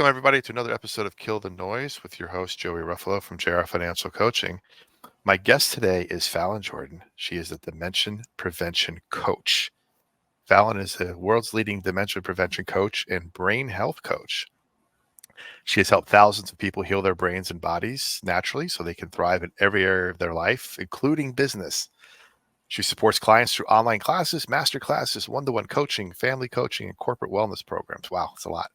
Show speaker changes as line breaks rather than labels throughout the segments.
Welcome, everybody, to another episode of Kill the Noise with your host, Joey Ruffalo from JR Financial Coaching. My guest today is Fallon Jordan. She is a dementia prevention coach. Fallon is the world's leading dementia prevention coach and brain health coach. She has helped thousands of people heal their brains and bodies naturally so they can thrive in every area of their life, including business. She supports clients through online classes, master classes, one-to-one coaching, family coaching, and corporate wellness programs. Wow, it's a lot.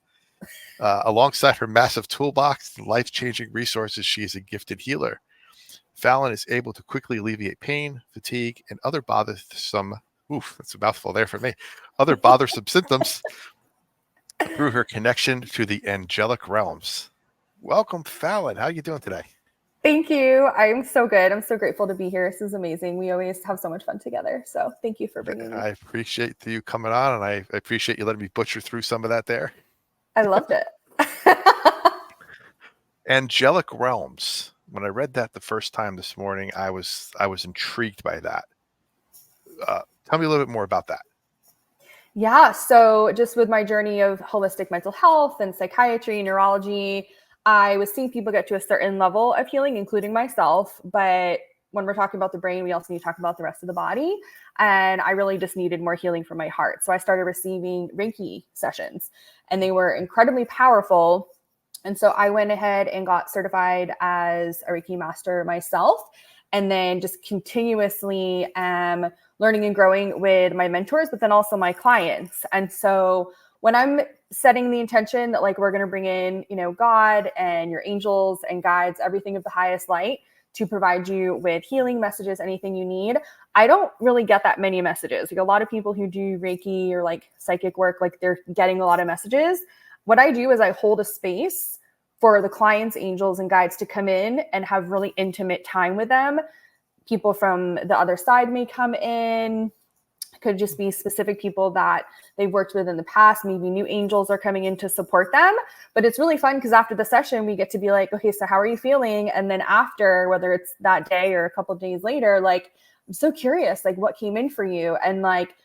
Alongside her massive toolbox and life-changing resources, she is a gifted healer. Fallon is able to quickly alleviate pain, fatigue, and other bothersome, that's a mouthful there for me, other bothersome symptoms through her connection to the angelic realms. Welcome, Fallon. How are you doing today?
Thank you. I'm so good. I'm so grateful to be here. This is amazing. We always have so much fun together. So thank you for bringing me.
I appreciate you coming on, and I appreciate you letting me butcher through some of that there.
I loved it.
Angelic realms. When I read that the first time this morning, I was intrigued by that. Tell me a little bit more about that.
Yeah. So just with my journey of holistic mental health and psychiatry, neurology, I was seeing people get to a certain level of healing, including myself. But when we're talking about the brain, we also need to talk about the rest of the body. And I really just needed more healing for my heart. So I started receiving Reiki sessions, and they were incredibly powerful. And so I went ahead and got certified as a Reiki master myself, and then just continuously learning and growing with my mentors, but then also my clients. And so when I'm setting the intention that like we're going to bring in, God and your angels and guides, everything of the highest light to provide you with healing messages, anything you need, I don't really get that many messages. Like a lot of people who do Reiki or like psychic work, like they're getting a lot of messages. What I do is I hold a space for the clients, angels, and guides to come in and have really intimate time with them. People from the other side may come in. Could just be specific people that they've worked with in the past. Maybe new angels are coming in to support them. But it's really fun because after the session, we get to be like, okay, so how are you feeling? And then after, whether it's that day or a couple of days later, like, I'm so curious, like what came in for you? And like,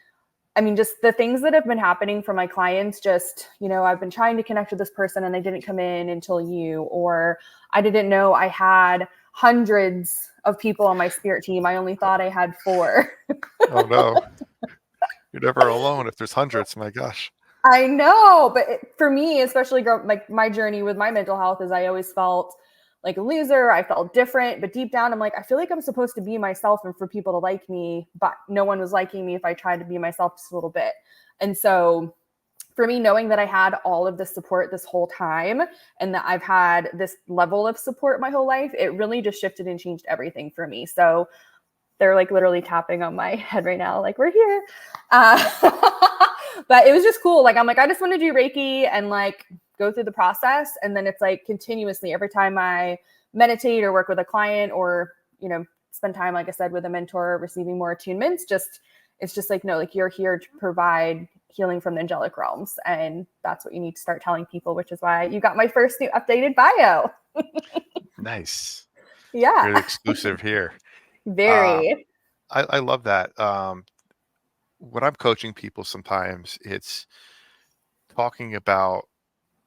I mean, just the things that have been happening for my clients, just, I've been trying to connect with this person and they didn't come in until you, or I didn't know I had hundreds of people on my spirit team. I only thought I had 4.
Oh, no. You're never alone if there's hundreds. My gosh.
I know. But for me, especially like my journey with my mental health is I always felt like a loser. I felt different, but deep down, I'm like, I feel like I'm supposed to be myself and for people to like me, but no one was liking me if I tried to be myself just a little bit. And so for me, knowing that I had all of this support this whole time and that I've had this level of support my whole life, it really just shifted and changed everything for me. So they're like literally tapping on my head right now, like we're here. But it was just cool. Like, I'm like, I just want to do Reiki and like go through the process. And then it's like continuously every time I meditate or work with a client or, spend time, like I said, with a mentor, receiving more attunements, it's just like, no, like you're here to provide healing from the angelic realms. And that's what you need to start telling people, which is why you got my first new updated bio.
Nice.
Yeah.
You're exclusive here.
Very.
I love that. When I'm coaching people, sometimes it's talking about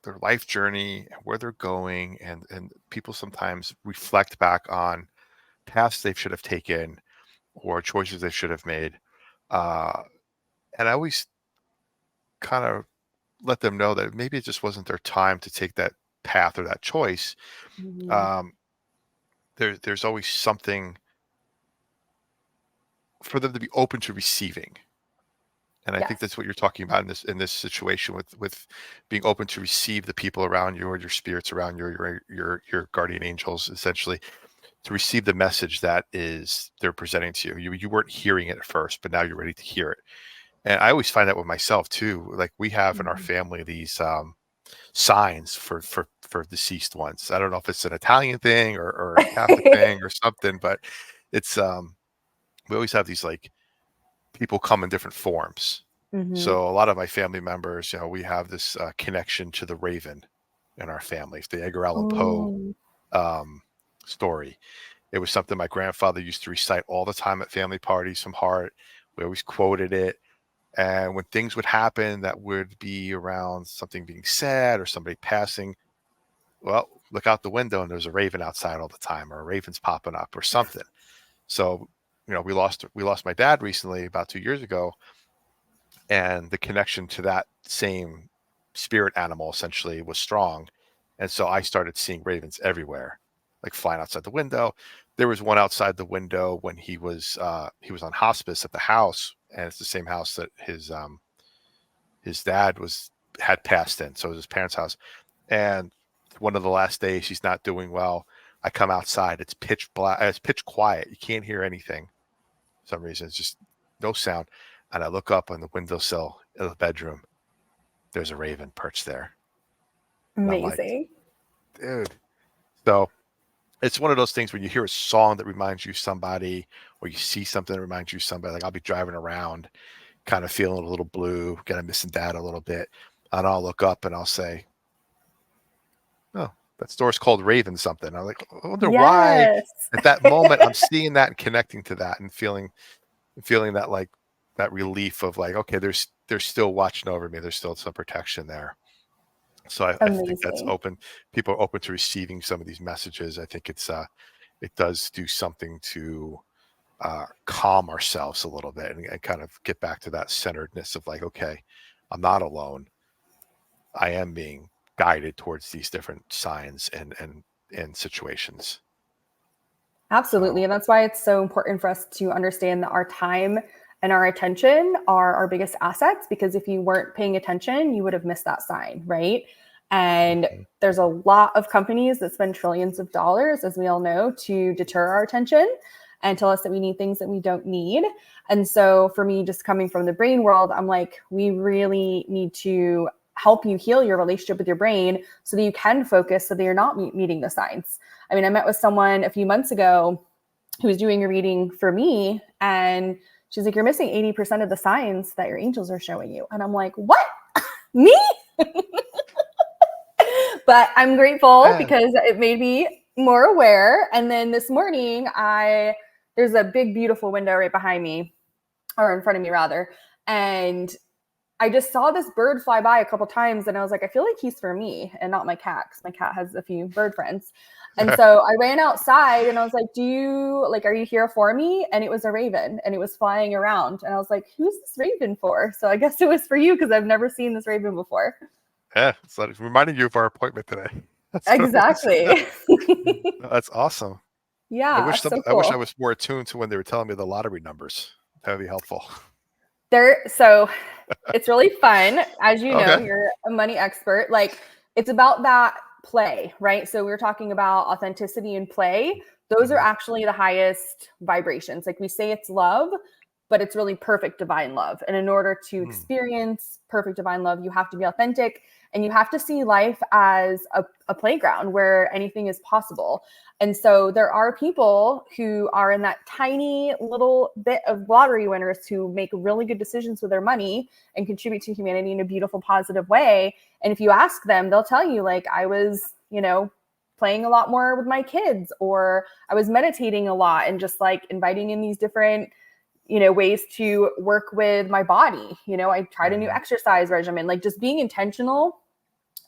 their life journey and where they're going, and people sometimes reflect back on paths they should have taken or choices they should have made. And I always kind of let them know that maybe it just wasn't their time to take that path or that choice.
Mm-hmm.
There's always something for them to be open to receiving. And I think
Yes.
that's what you're talking about in this situation with being open to receive the people around you or your spirits around you, or your guardian angels, essentially, to receive the message that is they're presenting to you. You weren't hearing it at first, but now you're ready to hear it. And I always find that with myself too. Like we have in our family these signs for deceased ones. I don't know if it's an Italian thing or a Catholic thing or something, but it's we always have these like people come in different forms.
Mm-hmm.
So a lot of my family members, we have this connection to the Raven in our family. It's the Edgar Allan Poe story. It was something my grandfather used to recite all the time at family parties from heart. We always quoted it. And when things would happen that would be around something being said or somebody passing, well, look out the window and there's a raven outside all the time, or a raven's popping up or something. So, we lost my dad recently about 2 years ago, and the connection to that same spirit animal essentially was strong. And so I started seeing ravens everywhere, like flying outside the window. There was one outside the window when he was on hospice at the house, and it's the same house that his dad had passed in. So it was his parents' house. And one of the last days, he's not doing well. I come outside. It's pitch black. It's pitch quiet. You can't hear anything. For some reason, it's just no sound. And I look up on the windowsill of the bedroom. There's a raven perched there. And I'm like,
Amazing.
dude. So it's one of those things when you hear a song that reminds you of somebody, or you see something that reminds you of somebody. Like I'll be driving around, kind of feeling a little blue, kind of missing dad a little bit. And I'll look up and I'll say, oh, that store's called Raven something. I'm like, I wonder why
Yes.
at that moment I'm seeing that and connecting to that and feeling that, like, that relief of like, okay, there's still watching over me. There's still some protection there. So I think that's
Amazing.
open. People are open to receiving some of these messages. I think it does do something to calm ourselves a little bit and kind of get back to that centeredness of like, okay, I'm not alone. I am being guided towards these different signs and situations.
Absolutely.
So
And that's why it's so important for us to understand that our time and our attention are our biggest assets, because if you weren't paying attention, you would have missed that sign, right? And
mhm.
there's a lot of companies that spend trillions of dollars, as we all know, to deter our attention and tell us that we need things that we don't need. And so for me, just coming from the brain world, I'm like, we really need to help you heal your relationship with your brain so that you can focus, so that you're not meeting the signs. I mean, I met with someone a few months ago who was doing a reading for me, and she's like, you're missing 80% of the signs that your angels are showing you. And I'm like, what? Me? But I'm grateful
Yeah.
because it made me more aware. And then this morning, there's a big, beautiful window right behind me, or in front of me rather. And I just saw this bird fly by a couple times, and I was like, I feel like he's for me and not my cat, because my cat has a few bird friends. And so I ran outside and I was like, are you here for me? And it was a raven, and it was flying around. And I was like, who's this raven for? So I guess it was for you, because I've never seen this raven before.
Yeah, so it's reminding you of our appointment today. That's what it was.
Exactly.
That's awesome.
Yeah, so
I wish I
cool.
was more attuned to when they were telling me the lottery numbers. That would be helpful.
So it's really fun. As you know,
Okay.
you're a money expert. Like, it's about that play, right? So we were talking about authenticity and play. Those are
Mhm.
actually the highest vibrations. Like, we say it's love, but it's really perfect divine love. And in order to
Mm.
experience perfect divine love, you have to be authentic, and you have to see life as a playground where anything is possible. And so there are people who are in that tiny little bit of lottery winners who make really good decisions with their money and contribute to humanity in a beautiful, positive way. And if you ask them, they'll tell you, like, I was, playing a lot more with my kids, or I was meditating a lot, and just like inviting in these different, ways to work with my body. I tried a new
Mhm.
exercise regimen, like just being intentional.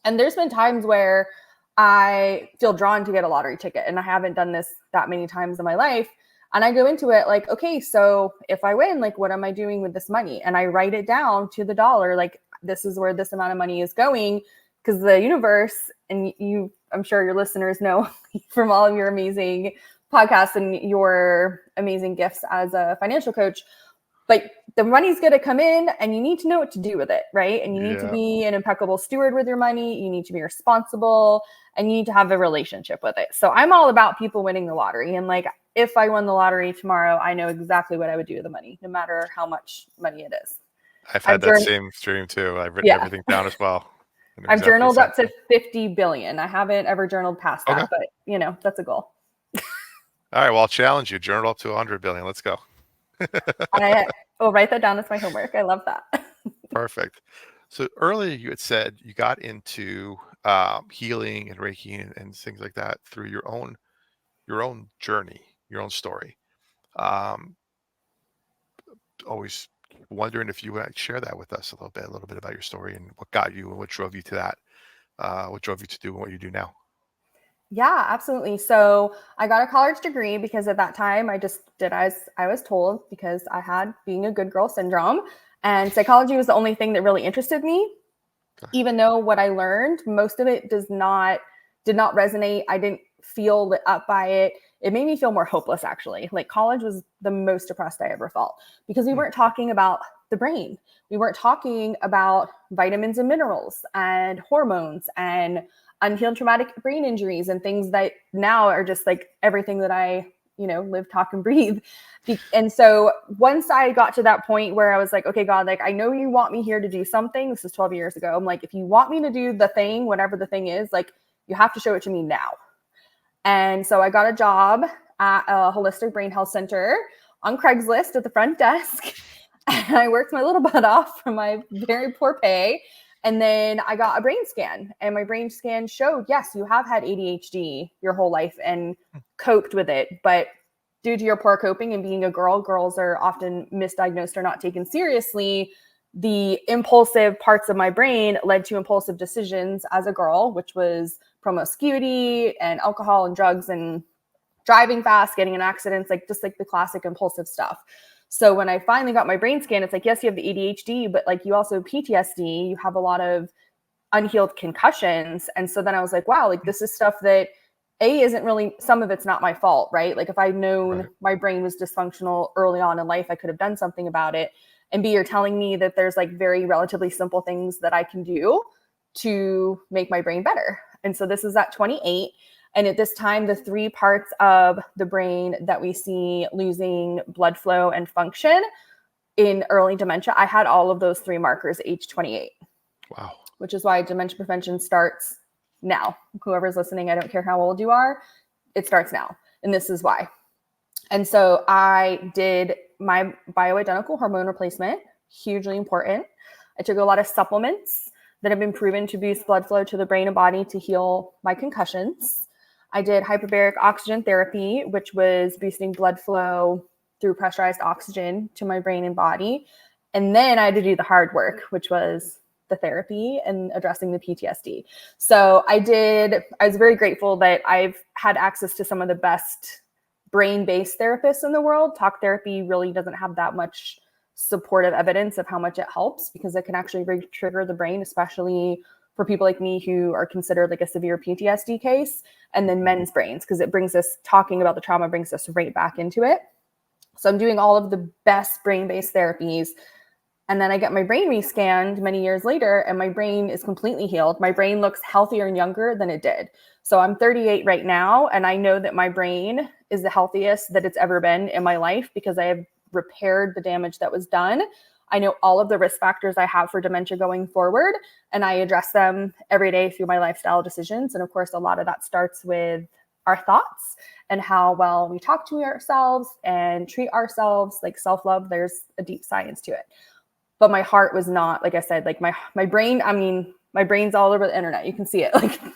And there's been times where I feel drawn to get a lottery ticket, and I haven't done this that many times in my life. And I go into it like, okay, so if I win, like, what am I doing with this money? And I write it down to the dollar, like, this is where this amount of money is going. Because the universe, and I'm sure your listeners know from all of your amazing podcasts and your amazing gifts as a financial coach, but the money's going to come in, and you need to know what to do with it, right? And you need to
Yeah.
be an impeccable steward with your money. You need to be responsible, and you need to have a relationship with it. So I'm all about people winning the lottery. And like, if I won the lottery tomorrow, I know exactly what I would do with the money, no matter how much money it is.
I've had
I've
that
journaled,
same dream too. I've written
yeah,
everything down as well. And
I've
exactly the
journaled
same
up to
thing.
50 billion. I haven't ever journaled past
Okay.
that, but that's a goal.
All right. Well, I'll challenge you. Journal up to 100 billion. Let's go.
I will write that down as my homework. I love that.
Perfect. So earlier you had said you got into healing and Reiki and things like that through your own journey, your own story. Um, Always wondering if you would share that with us a little bit about your story and what got you and what drove you to that, what drove you to do what you do now.
Yeah, absolutely. So I got a college degree because at that time I just did as I was told because I had being a good girl syndrome. And psychology was the only thing that really interested me,
Okay.
even though what I learned, most of it did not resonate. I didn't feel lit up by it. It made me feel more hopeless, actually. Like college was the most depressed I ever felt because we weren't talking about the brain. We weren't talking about vitamins and minerals and hormones and unhealed traumatic brain injuries and things that now are just like everything that I, live, talk, and breathe. And so once I got to that point where I was like, okay, God, like, I know you want me here to do something. This is 12 years ago. I'm like, if you want me to do the thing, whatever the thing is, like, you have to show it to me now. And so I got a job at a holistic brain health center on Craigslist at the front desk. And I worked my little butt off for my very poor pay. And then I got a brain scan, and my brain scan showed, yes, you have had ADHD your whole life and coped with it. But due to your poor coping and being a girl, girls are often misdiagnosed or not taken seriously. The impulsive parts of my brain led to impulsive decisions as a girl, which was promiscuity and alcohol and drugs and driving fast, getting in accidents, like just like the classic impulsive stuff. So when I finally got my brain scan, it's like, yes, you have the ADHD, but like you also have PTSD, you have a lot of unhealed concussions. And so then I was like, wow, like this is stuff that isn't really, some of it's not my fault, right? Like if I'd known
Right.
my brain was dysfunctional early on in life, I could have done something about it. And B, you're telling me that there's like very relatively simple things that I can do to make my brain better. And so this is at 28. And at this time, the three parts of the brain that we see losing blood flow and function in early dementia, I had all of those three markers at age 28.
Wow.
Which is why dementia prevention starts now. Whoever's listening, I don't care how old you are, it starts now. And this is why. And so I did my bioidentical hormone replacement, hugely important. I took a lot of supplements that have been proven to boost blood flow to the brain and body to heal my concussions. I did hyperbaric oxygen therapy, which was boosting blood flow through pressurized oxygen to my brain and body. And then I had to do the hard work, which was the therapy and addressing the PTSD. So I was very grateful that I've had access to some of the best brain-based therapists in the world. Talk therapy really doesn't have that much supportive evidence of how much it helps because it can actually re-trigger the brain, especially for people like me who are considered like a severe PTSD case, and then men's brains, because it brings us, talking about the trauma brings us right back into it. So I'm doing all of the best brain-based therapies. And then I get my brain rescanned many years later, and my brain is completely healed. My brain looks healthier and younger than it did. So I'm 38 right now, and I know that my brain is the healthiest that it's ever been in my life because I have repaired the damage that was done. I know all of the risk factors I have for dementia going forward, and I address them every day through my lifestyle decisions. And of course, a lot of that starts with our thoughts and how well we talk to ourselves and treat ourselves. Like self-love, there's a deep science to it. But my heart was not, like I said, like my brain, I mean, my brain's all over the internet. You can see it. Like I'm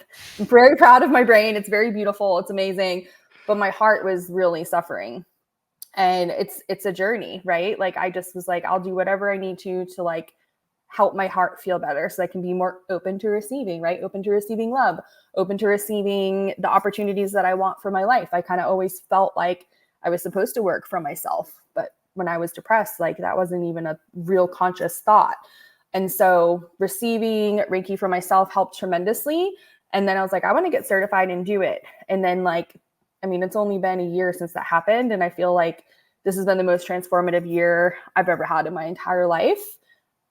very proud of my brain. It's very beautiful. It's amazing. But my heart was really suffering. And it's a journey, right? Like I just was like, I'll do whatever I need to like help my heart feel better so I can be more open to receiving, right? Open to receiving love, open to receiving the opportunities that I want for my life. I kind of always felt like I was supposed to work for myself, but when I was depressed, like that wasn't even a real conscious thought. And so receiving Reiki for myself helped tremendously. And then I was like, I want to get certified and do it. And then like, I mean, it's only been a year since that happened. And I feel like this has been the most transformative year I've ever had in my entire life,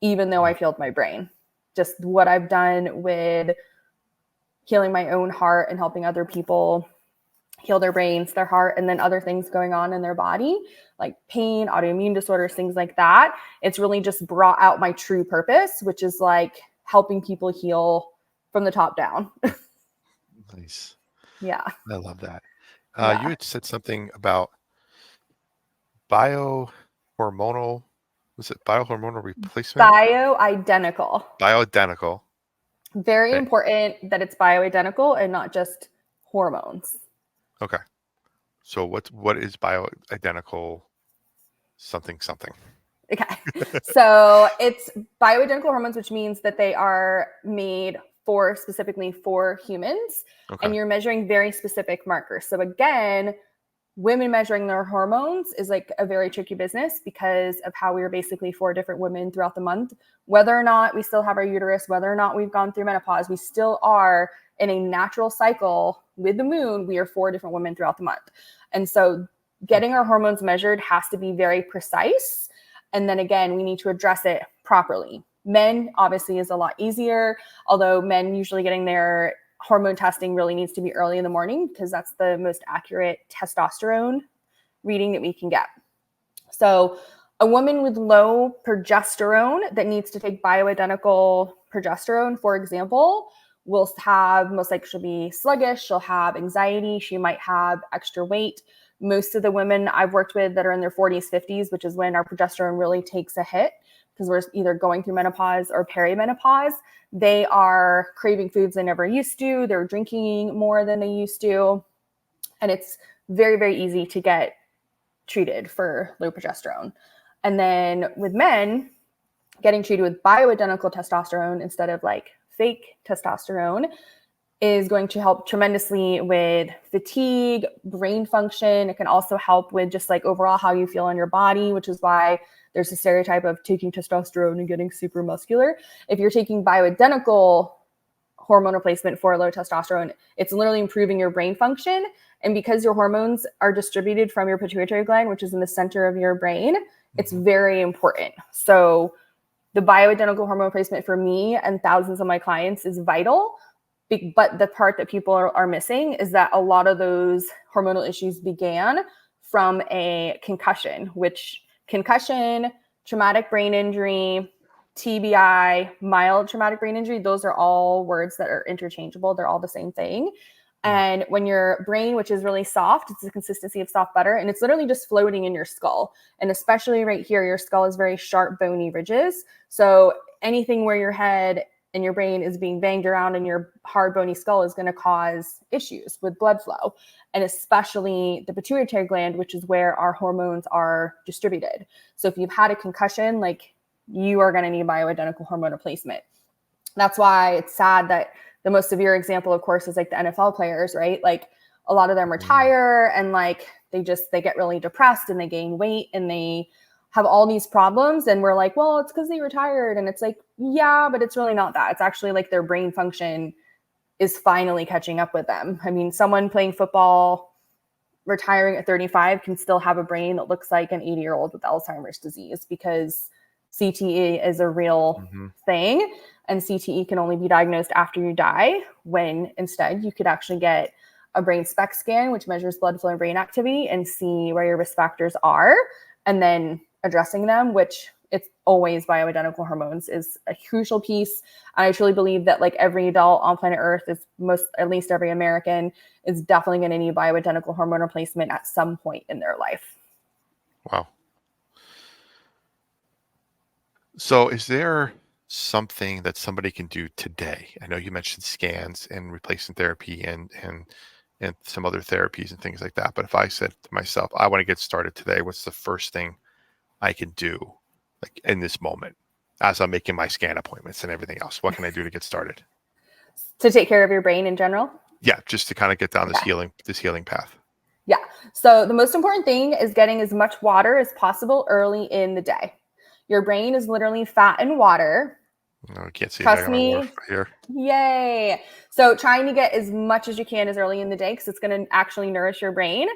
even though I've healed my brain. Just what I've done with healing my own heart and helping other people heal their brains, their heart, and then other things going on in their body, like pain, autoimmune disorders, things like that. It's really just brought out my true purpose, which is like helping people heal from the top down.
Nice.
Yeah.
I love that. You
Yeah.
had said something about biohormonal, was it biohormonal replacement?
Bioidentical.
Bioidentical.
Very
Okay.
important that it's bioidentical and not just hormones.
Okay. So what is bioidentical something something?
Okay. So it's bioidentical hormones, which means that they are made specifically for humans,
Okay.
and you're measuring very specific markers. So again, women measuring their hormones is like a very tricky business because of how we are basically 4 different women throughout the month. Whether or not we still have our uterus, whether or not we've gone through menopause, we still are in a natural cycle with the moon. We are 4 different women throughout the month. And so getting our hormones measured has to be very precise. And then again, we need to address it properly. Men obviously is a lot easier, although men usually getting their hormone testing really needs to be early in the morning because that's the most accurate testosterone reading that we can get. So a woman with low progesterone that needs to take bioidentical progesterone, for example, will have most likely she'll be sluggish, she'll have anxiety, she might have extra weight. Most of the women I've worked with that are in their 40s, 50s, which is when our progesterone really takes a hit because we're either going through menopause or perimenopause, they are craving foods they never used to. They're drinking more than they used to. And it's very, very easy to get treated for low progesterone. And then with men, getting treated with bioidentical testosterone instead of like fake testosterone is going to help tremendously with fatigue, brain function. It can also help with just like overall how you feel in your body, which is why there's a stereotype of taking testosterone and getting super muscular. If you're taking bioidentical hormone replacement for low testosterone, it's literally improving your brain function. And because your hormones are distributed from your pituitary gland, which is in the center of your brain, it's very important. So the bioidentical hormone replacement for me and thousands of my clients is vital. But the part that people are missing is that a lot of those hormonal issues began from a concussion, which concussion, traumatic brain injury, TBI, mild traumatic brain injury, those are all words that are interchangeable. They're all the same thing. And when your brain, which is really soft, it's the consistency of soft butter, and it's literally just floating in your skull. And especially right here, your skull is very sharp, bony ridges. So anything where your head and your brain is being banged around in your hard, bony skull is going to cause issues with blood flow, and especially the pituitary gland, which is where our hormones are distributed. So if you've had a concussion, like you are going to need bioidentical hormone replacement. That's why it's sad that the most severe example, of course, is like the NFL players, right? Like a lot of them retire and like they get really depressed and they gain weight and they have all these problems. And we're like, well, it's because they retired. And it's like, yeah, but it's really not that. It's actually like their brain function is finally catching up with them. I mean, someone playing football, retiring at 35 can still have a brain that looks like an 80-year-old with Alzheimer's disease because CTE is a real thing. And CTE can only be diagnosed after you die, when instead you could actually get a brain SPECT scan, which measures blood flow and brain activity, and see where your risk factors are, and then addressing them, which it's always bioidentical hormones is a crucial piece. And I truly believe that like every adult on planet Earth is at least every American is definitely going to need bioidentical hormone replacement at some point in their life.
Wow. So is there something that somebody can do today? I know you mentioned scans and replacement therapy and some other therapies and things like that. But if I said to myself, I want to get started today, what's the first thing I can do like in this moment as I'm making my scan appointments and everything else? What can I do to get started?
To take care of your brain in general?
Yeah, just to kind of get down this healing path.
Yeah. So the most important thing is getting as much water as possible early in the day. Your brain is literally fat and water.
No, I can't see
Trust
that
me.
right here.
Yay. So trying to get as much as you can as early in the day because it's going to actually nourish your brain.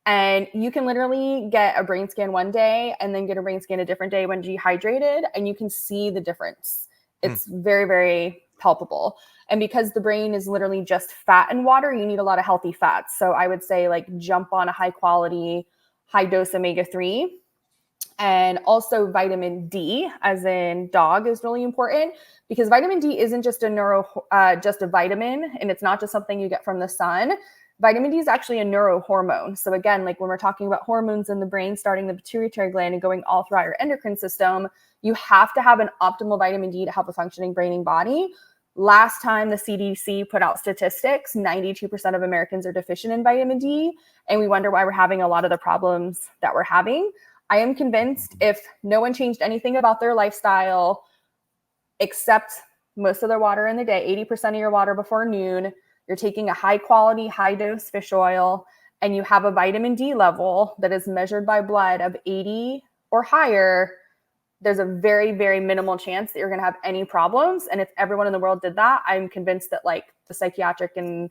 And you can literally get a brain scan one day and then get a brain scan a different day when dehydrated, and you can see the difference. It's very, very palpable. And because the brain is literally just fat and water, you need a lot of healthy fats. So I would say like jump on a high quality, high dose omega-3. And also vitamin D, as in dog, is really important because vitamin D isn't just just a vitamin, and it's not just something you get from the sun. Vitamin D is actually a neurohormone. So again, like when we're talking about hormones in the brain, starting the pituitary gland and going all throughout your endocrine system, you have to have an optimal vitamin D to have a functioning brain and body. Last time the CDC put out statistics, 92% of Americans are deficient in vitamin D, and we wonder why we're having a lot of the problems that we're having. I am convinced if no one changed anything about their lifestyle except most of their water in the day, 80% of your water before noon. You're taking a high quality, high dose fish oil, and you have a vitamin D level that is measured by blood of 80 or higher, there's a very, very minimal chance that you're going to have any problems. And if everyone in the world did that, I'm convinced that like the psychiatric and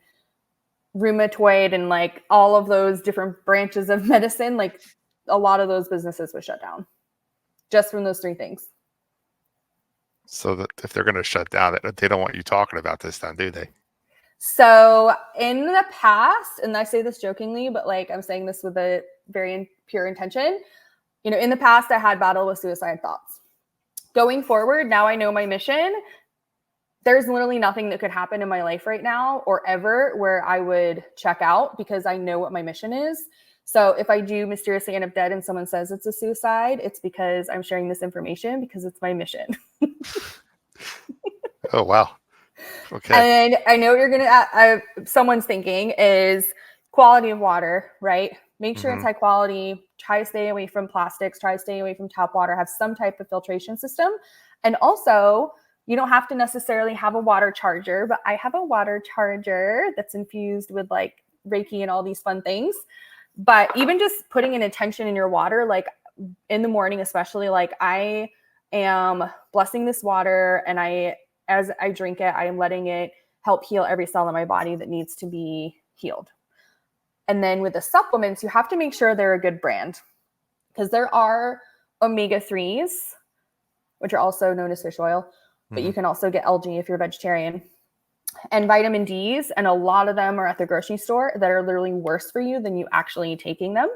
rheumatoid and like all of those different branches of medicine, like a lot of those businesses would shut down just from those three things.
So that if they're going to shut down, they don't want you talking about this then, do they?
So in the past, and I say this jokingly, but like I'm saying this with a very pure intention, you know, in the past I had battled with suicide thoughts. Going forward, now I know my mission. There's literally nothing that could happen in my life right now or ever where I would check out because I know what my mission is. So if I do mysteriously end up dead and someone says it's a suicide, it's because I'm sharing this information because it's my mission.
Oh, wow. Okay.
And I know what you're going to, someone's thinking is quality of water, right? Make sure it's high quality, try to stay away from plastics, try to stay away from tap water, have some type of filtration system. And also, you don't have to necessarily have a water charger, but I have a water charger that's infused with like Reiki and all these fun things. But even just putting an intention in your water, like in the morning, especially, like I am blessing this water and as I drink it, I am letting it help heal every cell in my body that needs to be healed. And then with the supplements, you have to make sure they're a good brand because there are omega-3s, which are also known as fish oil, but you can also get algae if you're vegetarian, and vitamin Ds. And a lot of them are at the grocery store that are literally worse for you than you actually taking them.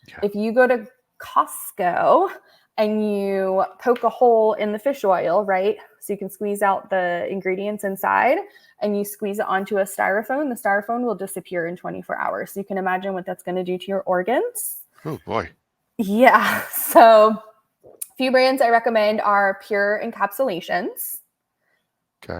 Yeah. If you go to Costco and you poke a hole in the fish oil, right? So you can squeeze out the ingredients inside and you squeeze it onto a styrofoam, the styrofoam will disappear in 24 hours. So you can imagine what that's going to do to your organs.
Oh boy.
Yeah. So a few brands I recommend are Pure Encapsulations.
Okay.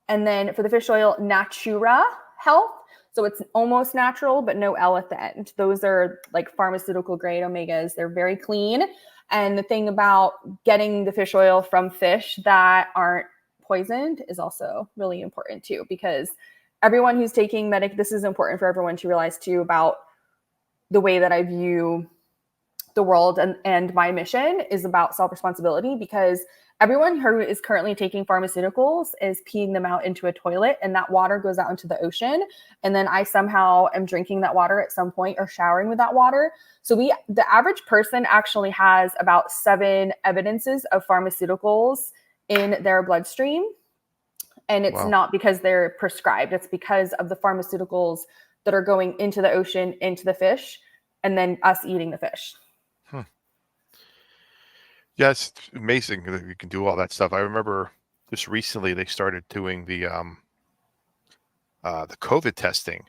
And then for the fish oil, Natura Health. So it's almost natural, but no L at the end. Those are like pharmaceutical grade omegas. They're very clean. And the thing about getting the fish oil from fish that aren't poisoned is also really important too, because everyone who's taking this is important for everyone to realize too about the way that I view the world and my mission is about self-responsibility, because everyone who is currently taking pharmaceuticals is peeing them out into a toilet and that water goes out into the ocean. And then I somehow am drinking that water at some point or showering with that water. So the average person actually has about 7 evidences of pharmaceuticals in their bloodstream. And it's not because they're prescribed. It's because of the pharmaceuticals that are going into the ocean, into the fish, and then us eating the fish.
Yeah, it's amazing that you can do all that stuff. I remember just recently they started doing the COVID testing,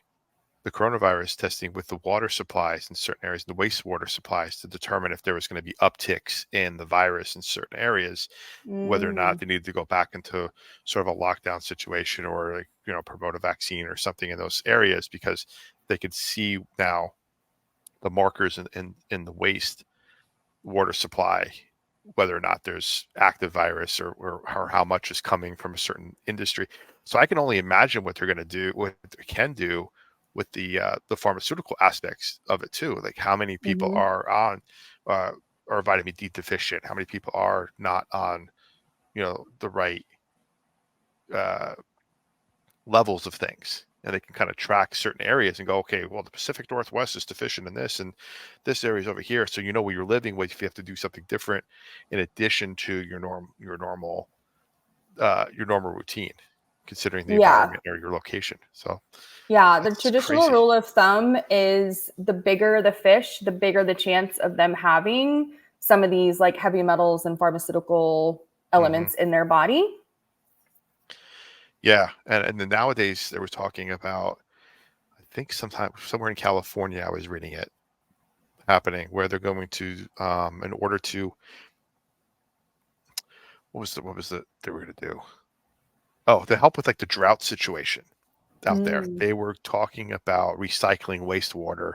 the coronavirus testing with the water supplies in certain areas, the wastewater supplies, to determine if there was going to be upticks in the virus in certain areas, whether or not they needed to go back into sort of a lockdown situation or like, you know, promote a vaccine or something in those areas, because they could see now the markers in the waste water supply, whether or not there's active virus or how much is coming from a certain industry. So I can only imagine what they're going to do, what they can do with the pharmaceutical aspects of it too. Like how many people are on are vitamin D deficient? How many people are not on, you know, the right levels of things? And they can kind of track certain areas and go, okay, well, the Pacific Northwest is deficient in this, and this area is over here. So you know where you're living with, if you have to do something different in addition to your normal routine, considering the environment or your location. So
yeah, the traditional rule of thumb is the bigger the fish, the bigger the chance of them having some of these like heavy metals and pharmaceutical elements in their body.
Yeah. And then nowadays they were talking about, I think somewhere in California, I was reading it happening, where they're going to, in order to, what was it they were going to do? Oh, to help with like the drought situation out there. They were talking about recycling wastewater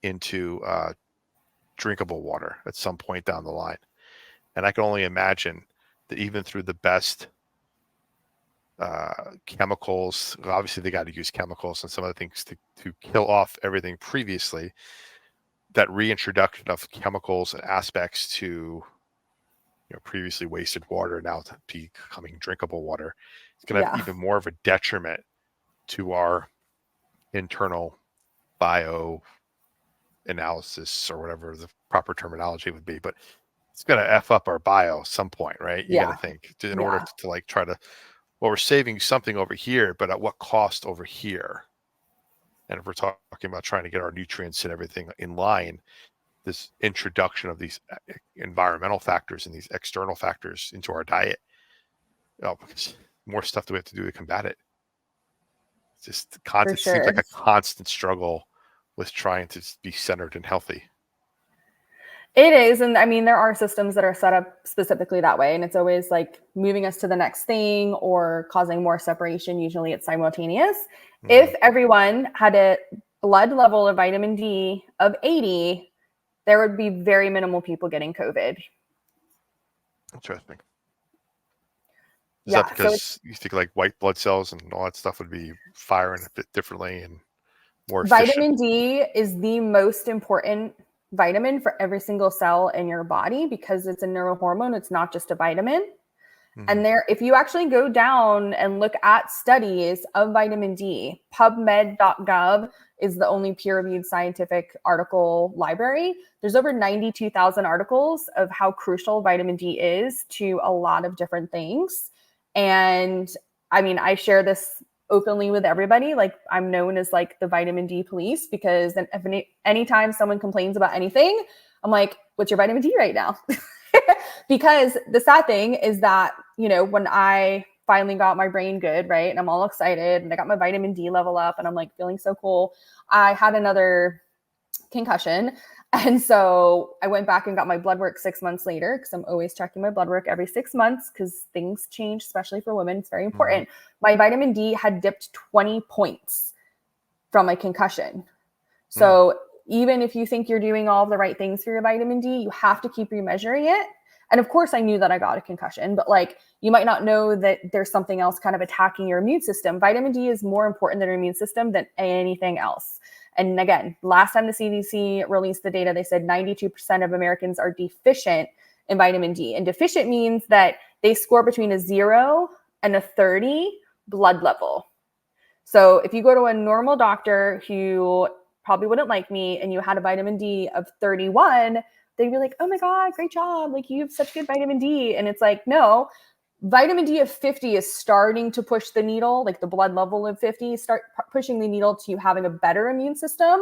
into drinkable water at some point down the line. And I can only imagine that even through the best chemicals. Obviously, they got to use chemicals and some other things to kill off everything previously. That reintroduction of chemicals and aspects to previously wasted water now to becoming drinkable water, it's going to have even more of a detriment to our internal bio analysis, or whatever the proper terminology would be. But it's going to F up our bio at some point, right? You got to think in order to like try to, well, we're saving something over here, but at what cost over here? And if we're talking about trying to get our nutrients and everything in line, this introduction of these environmental factors and these external factors into our diet, because more stuff that we have to do to combat it. It's just it seems like a constant struggle with trying to be centered and healthy.
It is. And I mean, there are systems that are set up specifically that way. And it's always like moving us to the next thing or causing more separation. Usually it's simultaneous. Mm-hmm. If everyone had a blood level of vitamin D of 80, there would be very minimal people getting COVID.
Interesting. Is that because you think like white blood cells and all that stuff would be firing a bit differently and more efficient?
Vitamin D is the most important vitamin for every single cell in your body because it's a neurohormone. It's not just a vitamin. Mm-hmm. And if you actually go down and look at studies of vitamin D, PubMed.gov is the only peer-reviewed scientific article library. There's over 92,000 articles of how crucial vitamin D is to a lot of different things. And I mean, I share this openly with everybody. Like, I'm known as like the vitamin D police, because then anytime someone complains about anything, I'm like, what's your vitamin D right now? Because the sad thing is that, when I finally got my brain good, right, and I'm all excited and I got my vitamin D level up and I'm like feeling so cool, I had another concussion. And so I went back and got my blood work 6 months later, because I'm always checking my blood work every 6 months because things change, especially for women. It's very important. Mm-hmm. My vitamin D had dipped 20 points from my concussion. So even if you think you're doing all the right things for your vitamin D, you have to keep remeasuring it. And of course, I knew that I got a concussion, but like, you might not know that there's something else kind of attacking your immune system. Vitamin D is more important than your immune system than anything else. And again, last time the CDC released the data, they said 92% of Americans are deficient in vitamin D. And deficient means that they score between a 0 and a 30 blood level. So if you go to a normal doctor who probably wouldn't like me and you had a vitamin D of 31, they'd be like, oh my God, great job. Like, you have such good vitamin D. And it's like, no, vitamin D of 50 is starting to push the needle, like the blood level of 50, start pushing the needle to having a better immune system.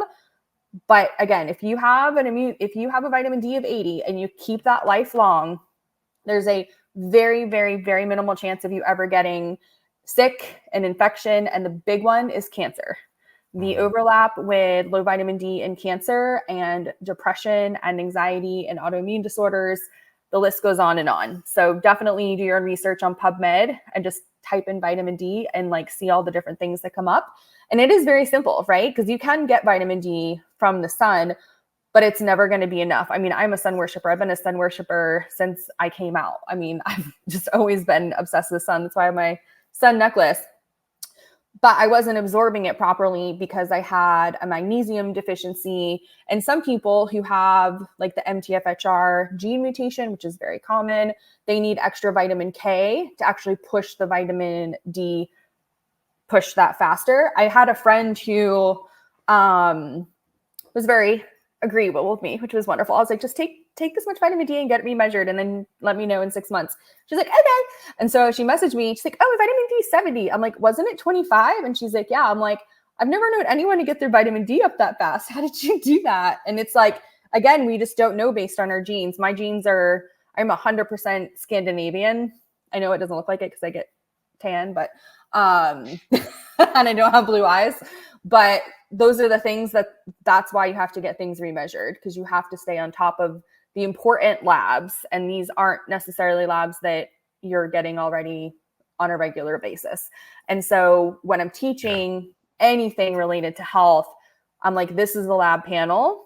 But again, if you have a vitamin D of 80 and you keep that lifelong, there's a very, very, very minimal chance of you ever getting sick, an infection. And the big one is cancer. The overlap with low vitamin D in cancer and depression and anxiety and autoimmune disorders, the list goes on and on. So definitely do your own research on PubMed and just type in vitamin D and like see all the different things that come up. And it is very simple, right? Because you can get vitamin D from the sun, but it's never going to be enough. I mean, I'm a sun worshiper. I've been a sun worshiper since I came out. I mean, I've just always been obsessed with the sun. That's why I have my sun necklace. But I wasn't absorbing it properly because I had a magnesium deficiency. And some people who have like the MTHFR gene mutation, which is very common, they need extra vitamin K to actually push the vitamin D, push that faster. I had a friend who was very agreeable with me, which was wonderful. I was like, just take this much vitamin D and get it remeasured and then let me know in 6 months. She's like, okay. And so she messaged me. She's like, oh, vitamin D 70. I'm like, wasn't it 25? And she's like, yeah. I'm like, I've never known anyone to get their vitamin D up that fast. How did you do that? And it's like, again, we just don't know based on our genes. My genes I'm 100% Scandinavian. I know it doesn't look like it because I get tan, but and I don't have blue eyes. But those are the things that's why you have to get things remeasured, because you have to stay on top of the important labs. And these aren't necessarily labs that you're getting already on a regular basis. And so when I'm teaching anything related to health, I'm like, this is the lab panel.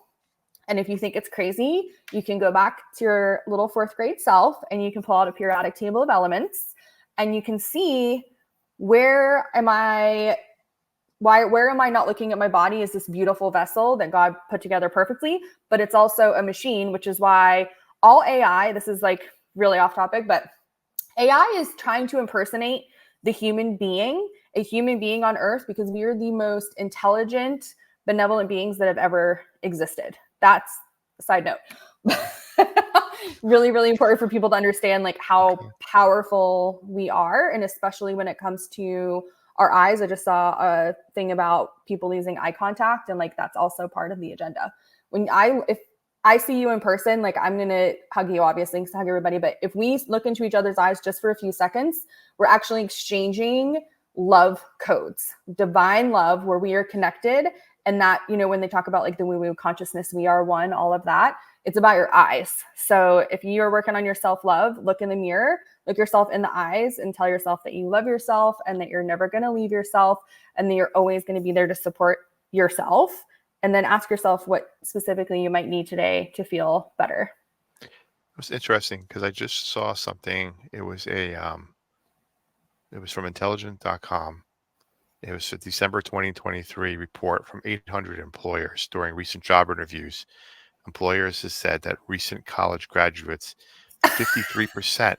And if you think it's crazy, you can go back to your little 4th grade self and you can pull out a periodic table of elements and you can see where am I where am I not looking at my body as this beautiful vessel that God put together perfectly, but it's also a machine, which is why all AI, this is like really off topic, but AI is trying to impersonate the human being, a human being on earth, because we are the most intelligent, benevolent beings that have ever existed. That's a side note. Really, really important for people to understand like how powerful we are, and especially when it comes to our eyes. I just saw a thing about people losing eye contact, and like that's also part of the agenda. If I see you in person, like I'm gonna hug you, obviously, because I hug everybody. But if we look into each other's eyes just for a few seconds, we're actually exchanging love codes, divine love, where we are connected. And that, when they talk about like the woo-woo consciousness, we are one, all of that, it's about your eyes. So if you're working on your self-love, look in the mirror, look yourself in the eyes and tell yourself that you love yourself and that you're never going to leave yourself and that you're always going to be there to support yourself. And then ask yourself what specifically you might need today to feel better.
It was interesting because I just saw something. It was from intelligent.com. It was a December 2023 report from 800 employers during recent job interviews. Employers have said that recent college graduates, 53%,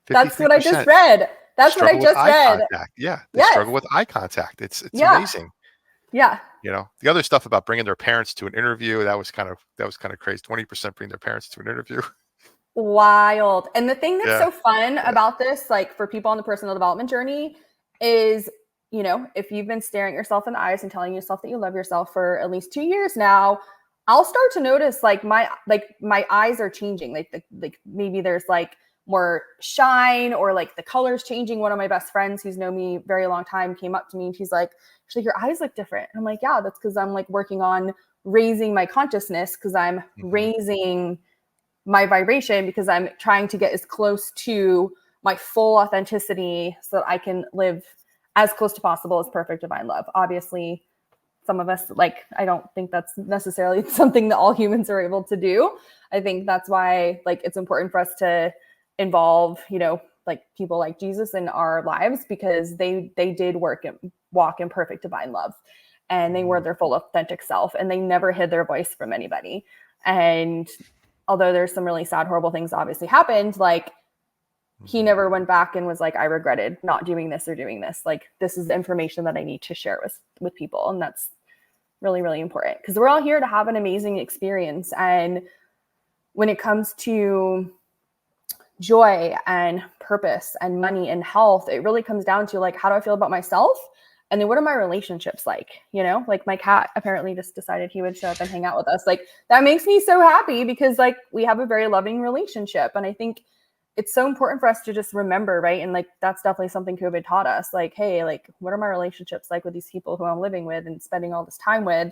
That's what I just read.
struggle with eye contact. Yeah, they struggle with eye contact. It's amazing.
Yeah.
The other stuff about bringing their parents to an interview, that was kind of crazy. 20% bring their parents to an interview.
Wild. And the thing that's so fun about this, like for people on the personal development journey, is, if you've been staring at yourself in the eyes and telling yourself that you love yourself for at least 2 years now, I'll start to notice like my eyes are changing. Like maybe there's like more shine or like the color's changing. One of my best friends who's known me a very long time came up to me and she's like, your eyes look different. And I'm like, yeah, that's because I'm like working on raising my consciousness, because I'm raising my vibration, because I'm trying to get as close to my full authenticity so that I can live as close to possible as perfect divine love. Obviously, some of us, like, I don't think that's necessarily something that all humans are able to do. I think that's why, like, it's important for us to involve, like people like Jesus in our lives, because they did walk in perfect divine love, and they were their full authentic self, and they never hid their voice from anybody. And although there's some really sad, horrible things obviously happened, like he never went back and was like, I regretted not doing this or doing this. Like, this is the information that I need to share with people. And that's really, really important, because we're all here to have an amazing experience. And when it comes to joy and purpose and money and health, it really comes down to like, how do I feel about myself? And then what are my relationships like? Like my cat apparently just decided he would show up and hang out with us. Like, that makes me so happy, because like we have a very loving relationship. And I think it's so important for us to just remember, right? And like, that's definitely something COVID taught us. Like, hey, like, what are my relationships like with these people who I'm living with and spending all this time with?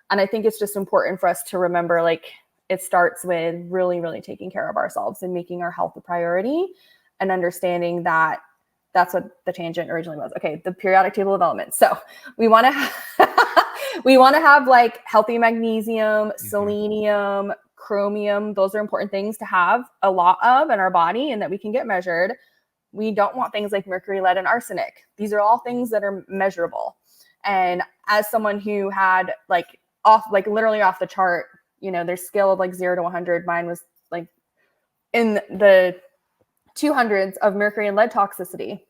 And I think it's just important for us to remember, like, it starts with really, really taking care of ourselves and making our health a priority, and understanding that that's what the tangent originally was. Okay, the periodic table of elements. So we want to have like healthy magnesium, selenium, chromium. Those are important things to have a lot of in our body and that we can get measured. We don't want things like mercury, lead, and arsenic. These are all things that are measurable. And as someone who had literally off the chart, their scale of like 0 to 100, mine was like in the 200s of mercury and lead toxicity.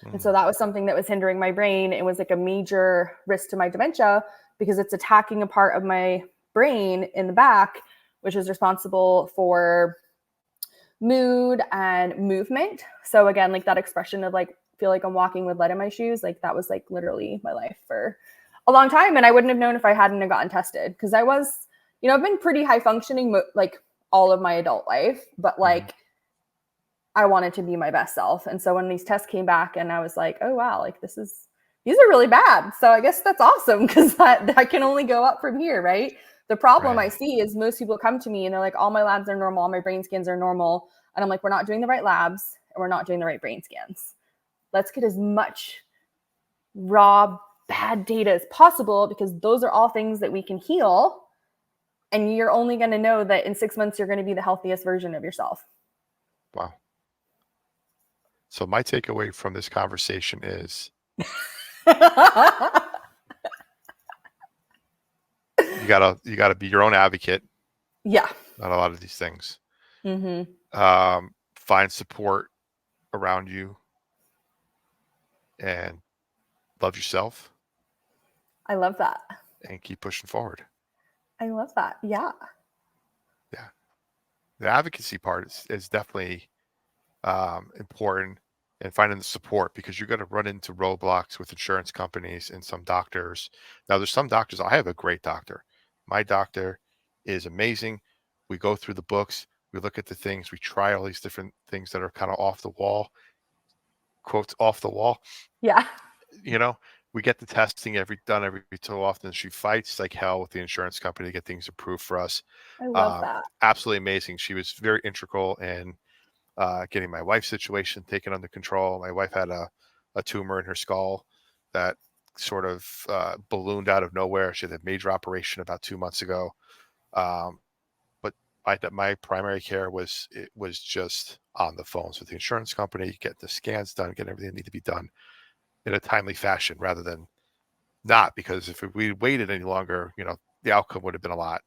And so that was something that was hindering my brain. It was like a major risk to my dementia, because it's attacking a part of my brain in the back, which is responsible for mood and movement. So again, like that expression of like, feel like I'm walking with lead in my shoes, like that was like literally my life for a long time. And I wouldn't have known if I hadn't gotten tested, because I was, I've been pretty high functioning like all of my adult life, but like I wanted to be my best self. And so when these tests came back and I was like, oh wow, like these are really bad. So I guess that's awesome, because that can only go up from here, right? The problem I see is most people come to me and they're like, all my labs are normal, all my brain scans are normal. And I'm like, we're not doing the right labs and we're not doing the right brain scans. Let's get as much raw, bad data as possible, because those are all things that we can heal. And you're only going to know that in 6 months, you're going to be the healthiest version of yourself.
Wow. So my takeaway from this conversation is you gotta be your own advocate
Yeah.
on a lot of these things.
Mm-hmm.
Find support around you and love yourself
I love that.
and keep pushing forward.
I love that. Yeah.
Yeah. The advocacy part is definitely important, and finding the support, because you're going to run into roadblocks with insurance companies and some doctors. Now, there's some doctors. I have a great doctor. My doctor is amazing. We go through the books, we look at the things, we try all these different things that are kind of off the wall, quotes off the wall.
Yeah.
You know, we get the testing done every so often. She fights like hell with the insurance company to get things approved for us.
I love that.
Absolutely amazing. She was very integral in getting my wife's situation taken under control. My wife had a tumor in her skull that sort of ballooned out of nowhere. She had a major operation about 2 months ago. But my primary care was just on the phones with the insurance company, get the scans done, get everything that needed to be done in a timely fashion, rather than not. Because if we waited any longer, the outcome would have been a lot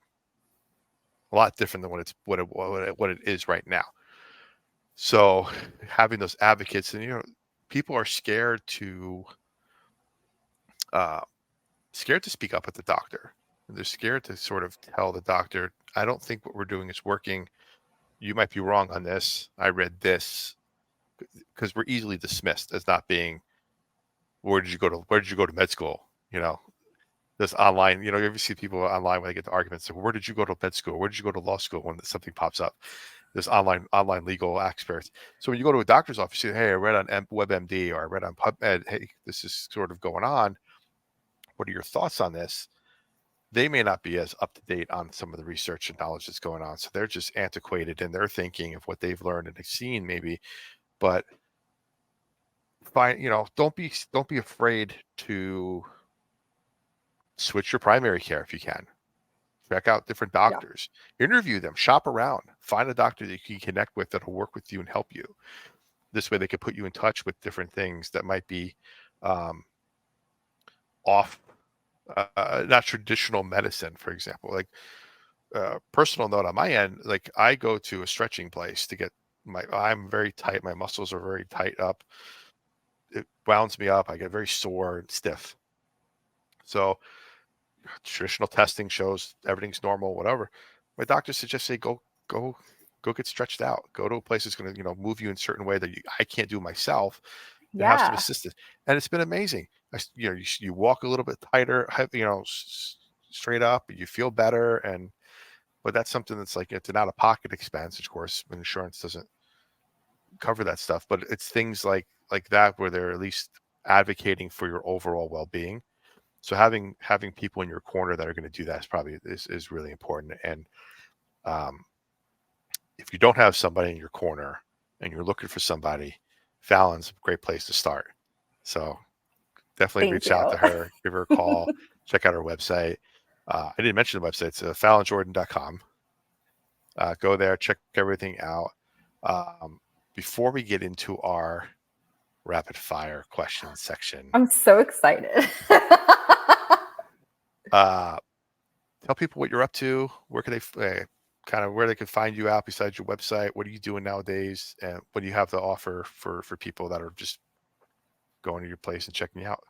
different than what it is right now. So having those advocates, and people are uh, scared to speak up at the doctor. They're scared to sort of tell the doctor, I don't think what we're doing is working. You might be wrong on this. I read this, because we're easily dismissed as not being, where did you go to med school? This online, you ever see people online when they get to arguments, so where did you go to med school? Where did you go to law school? When something pops up, this online legal experts. So when you go to a doctor's office, you say, hey, I read on WebMD, or I read on PubMed, hey, this is sort of going on. What are your thoughts on this? They may not be as up to date on some of the research and knowledge that's going on. So they're just antiquated in their thinking of what they've learned and they've seen maybe. But don't be afraid to switch your primary care if you can. Check out different
Yeah.
doctors, interview them, shop around, find a doctor that you can connect with that'll work with you and help you. This way they could put you in touch with different things that might be off, not traditional medicine, for example. Like, personal note on my end, like I go to a stretching place to get I'm very tight. My muscles are very tight up. It wounds me up. I get very sore and stiff. So traditional testing shows everything's normal, whatever. My doctor suggests, say, go get stretched out. Go to a place that's going to, move you in a certain way that I can't do myself, and have some
Yeah.
assistance. And it's been amazing. You walk a little bit tighter, straight up, and you feel better. But that's something that's like, it's an out-of-pocket expense. Of course, insurance doesn't cover that stuff. But it's things like that where they're at least advocating for your overall well-being. So having people in your corner that are going to do that is really important. And if you don't have somebody in your corner and you're looking for somebody, Fallon's a great place to start. So definitely
Thank
reach out
you.
to her, give her a call, check out her website. I didn't mention the website. It's fallonjordan.com. Go there, check everything out. Before we get into our rapid fire question section,
I'm so excited.
tell people what you're up to. Where can they where they can find you out besides your website? What are you doing nowadays? And what do you have to offer for people that are just going to your place and checking you out?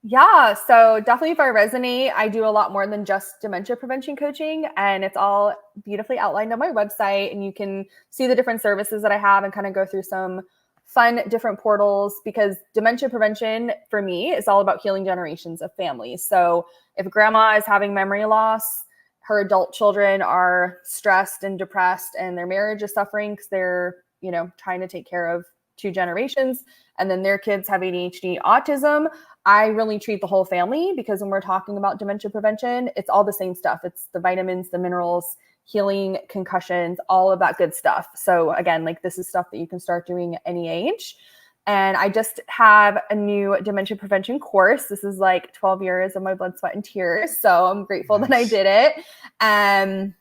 Yeah, so definitely if I resonate, I do a lot more than just dementia prevention coaching, and it's all beautifully outlined on my website, and you can see the different services that I have and kind of go through some fun different portals, because dementia prevention for me is all about healing generations of families. So if grandma is having memory loss, her adult children are stressed and depressed, and their marriage is suffering because they're, trying to take care of two generations, and then their kids have ADHD, autism. I really treat the whole family, because when we're talking about dementia prevention, it's all the same stuff. It's the vitamins, the minerals, healing, concussions, all of that good stuff. So again, like, this is stuff that you can start doing at any age. And I just have a new dementia prevention course. This is like 12 years of my blood, sweat, and tears. So I'm grateful that I did it.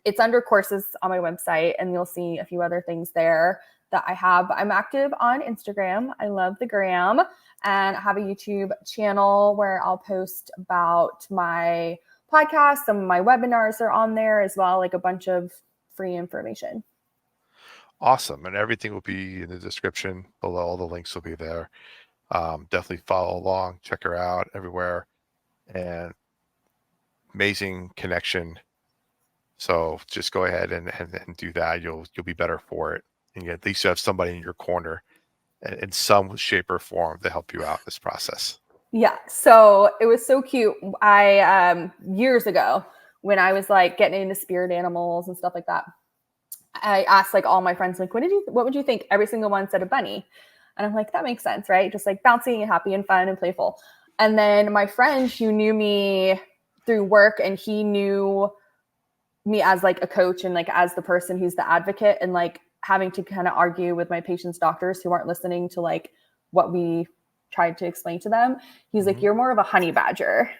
It's under courses on my website, and you'll see a few other things there that I have. I'm active on Instagram. I love the gram, and I have a YouTube channel where I'll post about my podcast. Some of my webinars are on there as well, like a bunch of free information.
Awesome. And everything will be in the description below. All the links will be there. Definitely follow along, check her out everywhere, and amazing connection. So just go ahead and do that. You'll be better for it. And at least you have somebody in your corner in some shape or form to help you out in this process.
Yeah. So it was so cute. I years ago, when I was like getting into spirit animals and stuff like that, I asked like all my friends, like, what would you think? Every single one said a bunny. And I'm like, that makes sense, right? Just like bouncy and happy and fun and playful. And then my friend who knew me through work, and he knew me as like a coach and like as the person who's the advocate, and like having to kind of argue with my patients' doctors who aren't listening to like what we tried to explain to them. He's like, you're more of a honey badger.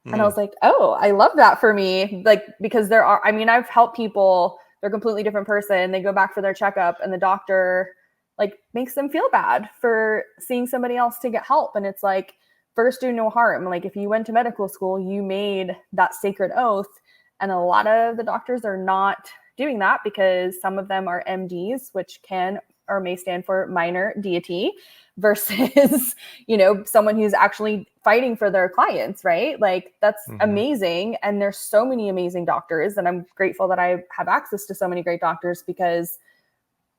And I was like, oh, I love that for me. Like, because I've helped people, they're a completely different person. They go back for their checkup, and the doctor like makes them feel bad for seeing somebody else to get help. And it's like, first do no harm. Like, if you went to medical school, you made that sacred oath. And a lot of the doctors are not doing that, because some of them are MDs, which can or may stand for minor deity, versus, someone who's actually fighting for their clients, right? Like, that's amazing. And there's so many amazing doctors, and I'm grateful that I have access to so many great doctors, because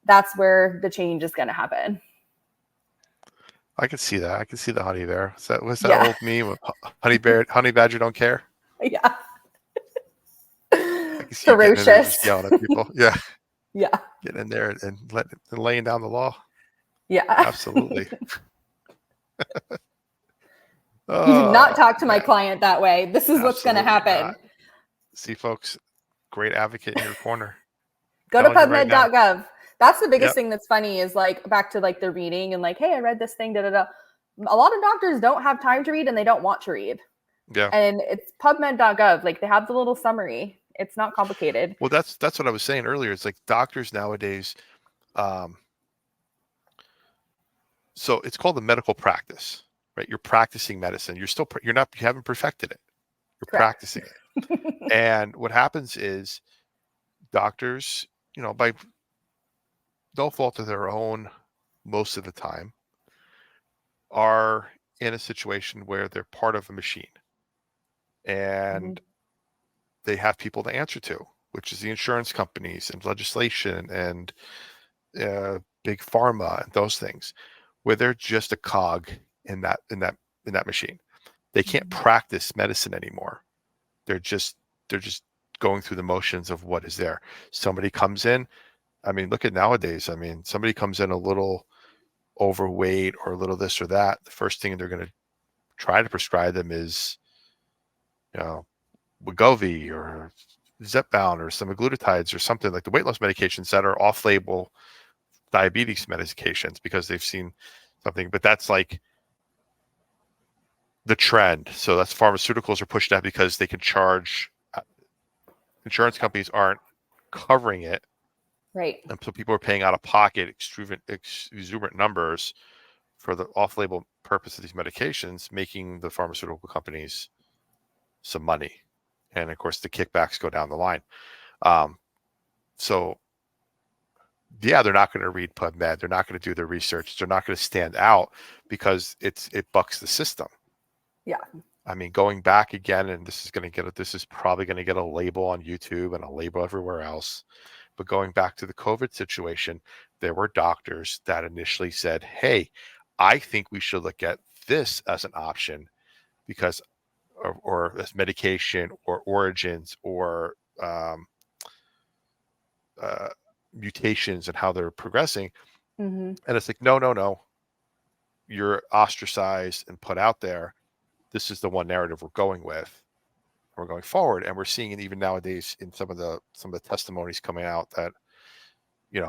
that's where the change is going to happen.
I can see that. I can see the honey there. What's that
Yeah.
old meme? Honey badger don't care.
Yeah.
I can see you getting in there and
Ferocious.
just yelling at people. Yeah.
Yeah.
Getting in there and laying down the law.
Yeah.
Absolutely.
You did not talk to my
man.
client that way. This is what's going to happen.
Not. See, folks, great advocate in your corner.
Go to
PubMed.gov.
PubMed.gov. That's the biggest thing that's funny, is like back to like the reading and like, hey, I read this thing, da da da. A lot of doctors don't have time to read, and they don't want to read.
Yeah.
And it's PubMed.gov. Like, they have the little summary. It's not complicated.
Well, that's what I was saying earlier. It's like doctors nowadays. So it's called the medical practice, right? You're practicing medicine. You haven't perfected it. You're
Correct.
practicing it. And what happens is doctors, by no fault of their own, most of the time, are in a situation where they're part of a machine, and they have people to answer to, which is the insurance companies and legislation and big pharma and those things, where they're just a cog in that machine. They can't practice medicine anymore. They're just going through the motions of what is there. Somebody comes in. I mean, look at nowadays. I mean, somebody comes in a little overweight or a little this or that. The first thing they're going to try to prescribe them is, Wegovy or Zepbound or some glutides or something like the weight loss medications that are off-label diabetes medications, because they've seen something. But that's like the trend. So that's pharmaceuticals are pushed out because they can charge. Insurance companies aren't covering it,
Right.
and so people are paying out of pocket exuberant numbers for the off-label purpose of these medications, making the pharmaceutical companies some money. And of course, the kickbacks go down the line. So yeah, they're not going to read PubMed. They're not going to do their research. They're not going to stand out, because it bucks the system.
Yeah.
I mean, going back again, and this is probably going to get a label on YouTube and a label everywhere else. But going back to the COVID situation, there were doctors that initially said, hey, I think we should look at this as an option, because or as medication or origins or mutations and how they're progressing. And it's like, no, you're ostracized and put out there. This is the one narrative we're going with. We're going forward, and we're seeing it even nowadays in some of the testimonies coming out that,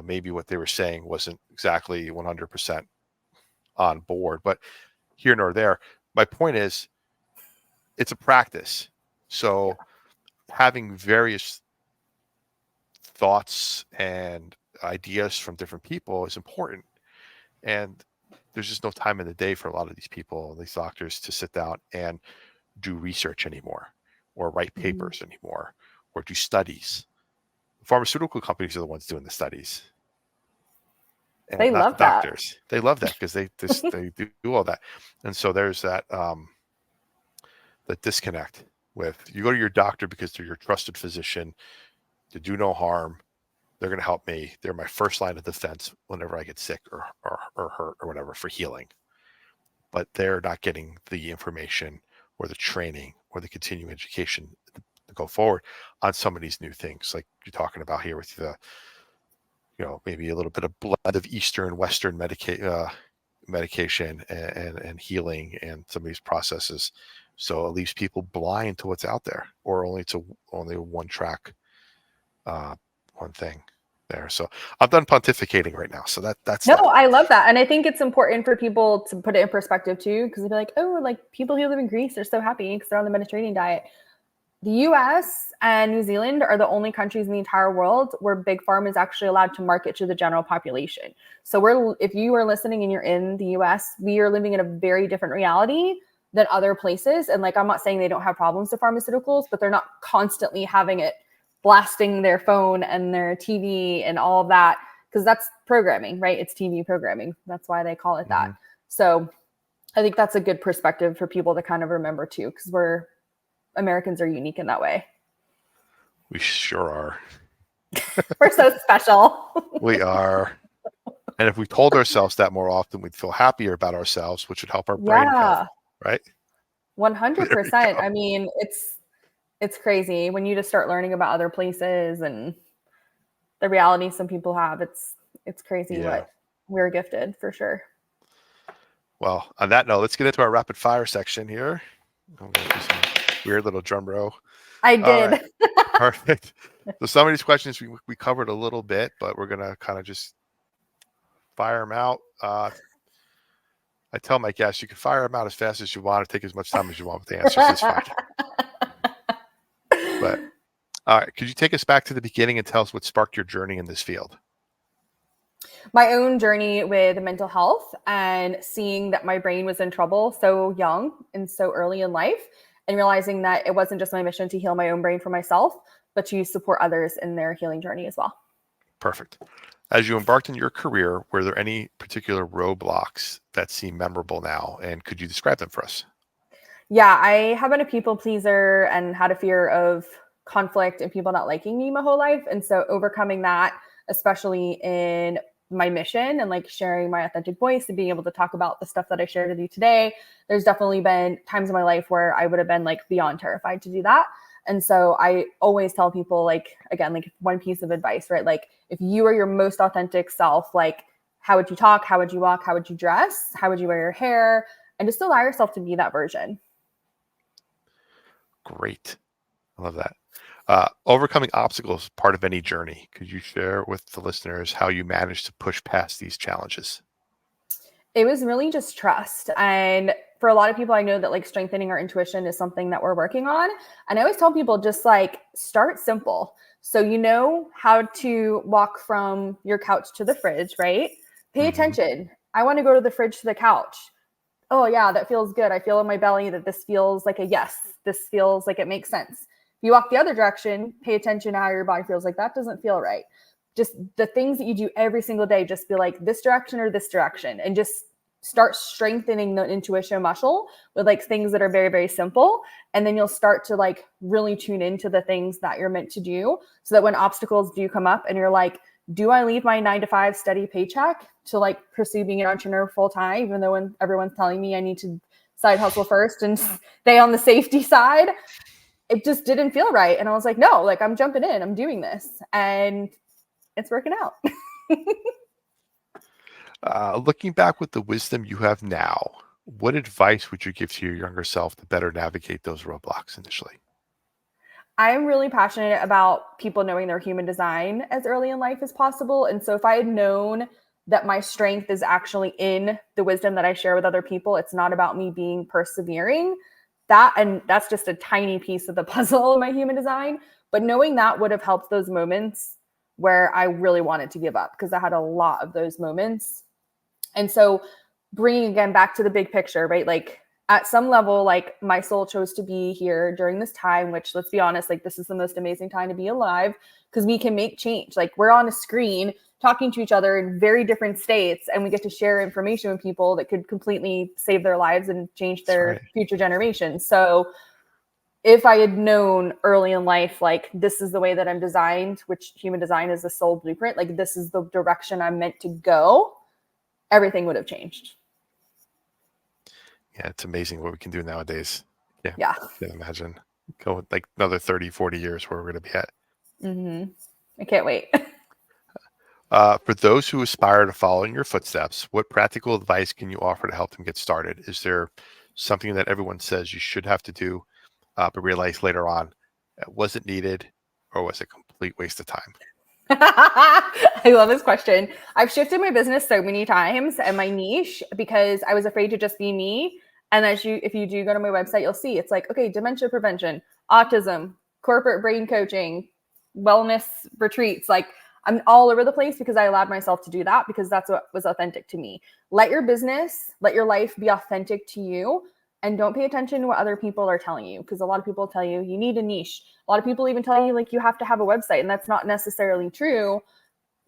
maybe what they were saying wasn't exactly 100% on board. But here nor there, my point is, it's a practice. So having various thoughts and ideas from different people is important. And there's just no time in the day for a lot of these people, these doctors, to sit down and do research anymore, or write papers anymore, or do studies. Pharmaceutical companies are the ones doing the studies, and
They
not the
love that.
doctors. They love that because they do all that. And so there's that disconnect with, you go to your doctor because they're your trusted physician to do no harm. They're going to help me. They're my first line of defense whenever I get sick or hurt or whatever, for healing. But they're not getting the information or the training or the continuing education to go forward on some of these new things, like you're talking about here with the, maybe a little bit of blend of Eastern, Western medication and healing and some of these processes. So it leaves people blind to what's out there, or only one track, one thing there. So I'm done pontificating right now. So that's
No,
that.
I love that. And I think it's important for people to put it in perspective too, because they'll be like, oh, like people who live in Greece are so happy because they're on the Mediterranean diet. The US and New Zealand are the only countries in the entire world where big pharma is actually allowed to market to the general population. So if you are listening and you're in the US, we are living in a very different reality than other places. And like, I'm not saying they don't have problems with pharmaceuticals, but they're not constantly having it blasting their phone and their TV and all of that, because that's programming, right? It's TV programming. That's why they call it that. So I think that's a good perspective for people to kind of remember too, because Americans are unique in that way.
We sure are.
We're so special.
We are. And if we told ourselves that more often, we'd feel happier about ourselves, which would help our brain health, right?
100%. I mean, it's crazy when you just start learning about other places and the reality some people have. It's crazy what we're gifted, for sure.
Well, on that note, let's get into our rapid fire section here. I'm going to do some weird little drum roll.
I did.
Right. Perfect. So some of these questions we covered a little bit, but we're going to kind of just fire them out. I tell my guests, you can fire them out as fast as you want, or take as much time as you want with the answers. It's fine. But all right, could you take us back to the beginning and tell us what sparked your journey in this field?
My own journey with mental health and seeing that my brain was in trouble so young and so early in life, and realizing that it wasn't just my mission to heal my own brain for myself, but to support others in their healing journey as well.
Perfect. As you embarked on your career, were there any particular roadblocks that seem memorable now? And could you describe them for us?
Yeah, I have been a people pleaser and had a fear of conflict and people not liking me my whole life. And so overcoming that, especially in my mission and like sharing my authentic voice and being able to talk about the stuff that I shared with you today, there's definitely been times in my life where I would have been like beyond terrified to do that. And so I always tell people, like, again, like one piece of advice, right? Like if you are your most authentic self, like how would you talk? How would you walk? How would you dress? How would you wear your hair? And just allow yourself to be that version.
Great. I love that. Overcoming obstacles is part of any journey. Could you share with the listeners how you managed to push past these challenges?
It was really just trust. And for a lot of people, I know that like strengthening our intuition is something that we're working on. And I always tell people, just like start simple. So you know how to walk from your couch to the fridge, right? Pay attention. I want to go to the fridge to the couch. Oh yeah, that feels good. I feel in my belly that this feels like a yes. This feels like it makes sense. If you walk the other direction, pay attention to how your body feels. Like that doesn't feel right. Just the things that you do every single day, just be like this direction or this direction, and just start strengthening the intuition muscle with like things that are very, very simple. And then you'll start to like really tune into the things that you're meant to do, so that when obstacles do come up and you're like, do I leave my 9-to-5 steady paycheck to like pursue being an entrepreneur full time, even though when everyone's telling me I need to side hustle first and stay on the safety side? It just didn't feel right. And I was like, no, like I'm jumping in, I'm doing this. And it's working out.
Looking back with the wisdom you have now, what advice would you give to your younger self to better navigate those roadblocks initially?
I'm really passionate about people knowing their human design as early in life as possible. And so if I had known that my strength is actually in the wisdom that I share with other people, it's not about me being persevering, that's just a tiny piece of the puzzle of my human design. But knowing that would have helped those moments where I really wanted to give up because I had a lot of those moments. And so bringing again back to the big picture, right? Like at some level, like my soul chose to be here during this time, which let's be honest, like this is the most amazing time to be alive because we can make change. Like we're on a screen talking to each other in very different states, and we get to share information with people that could completely save their lives and change their future generations. So if I had known early in life, like this is the way that I'm designed, which human design is the soul blueprint, like this is the direction I'm meant to go, everything would have changed.
Yeah, it's amazing what we can do nowadays.
Yeah.
I can't imagine go like another 30, 40 years where we're going to be at.
Mm-hmm. I can't wait.
For those who aspire to follow in your footsteps, what practical advice can you offer to help them get started? Is there something that everyone says you should have to do, but realize later on, was it needed or was it a complete waste of time?
I love this question. I've shifted my business so many times and my niche because I was afraid to just be me. And if you do go to my website, you'll see it's like, okay, dementia prevention, autism, corporate brain coaching, wellness retreats. Like I'm all over the place because I allowed myself to do that because that's what was authentic to me. Let your business, let your life be authentic to you. And don't pay attention to what other people are telling you because a lot of people tell you you need a niche. A lot of people even tell you like you have to have a website, and that's not necessarily true.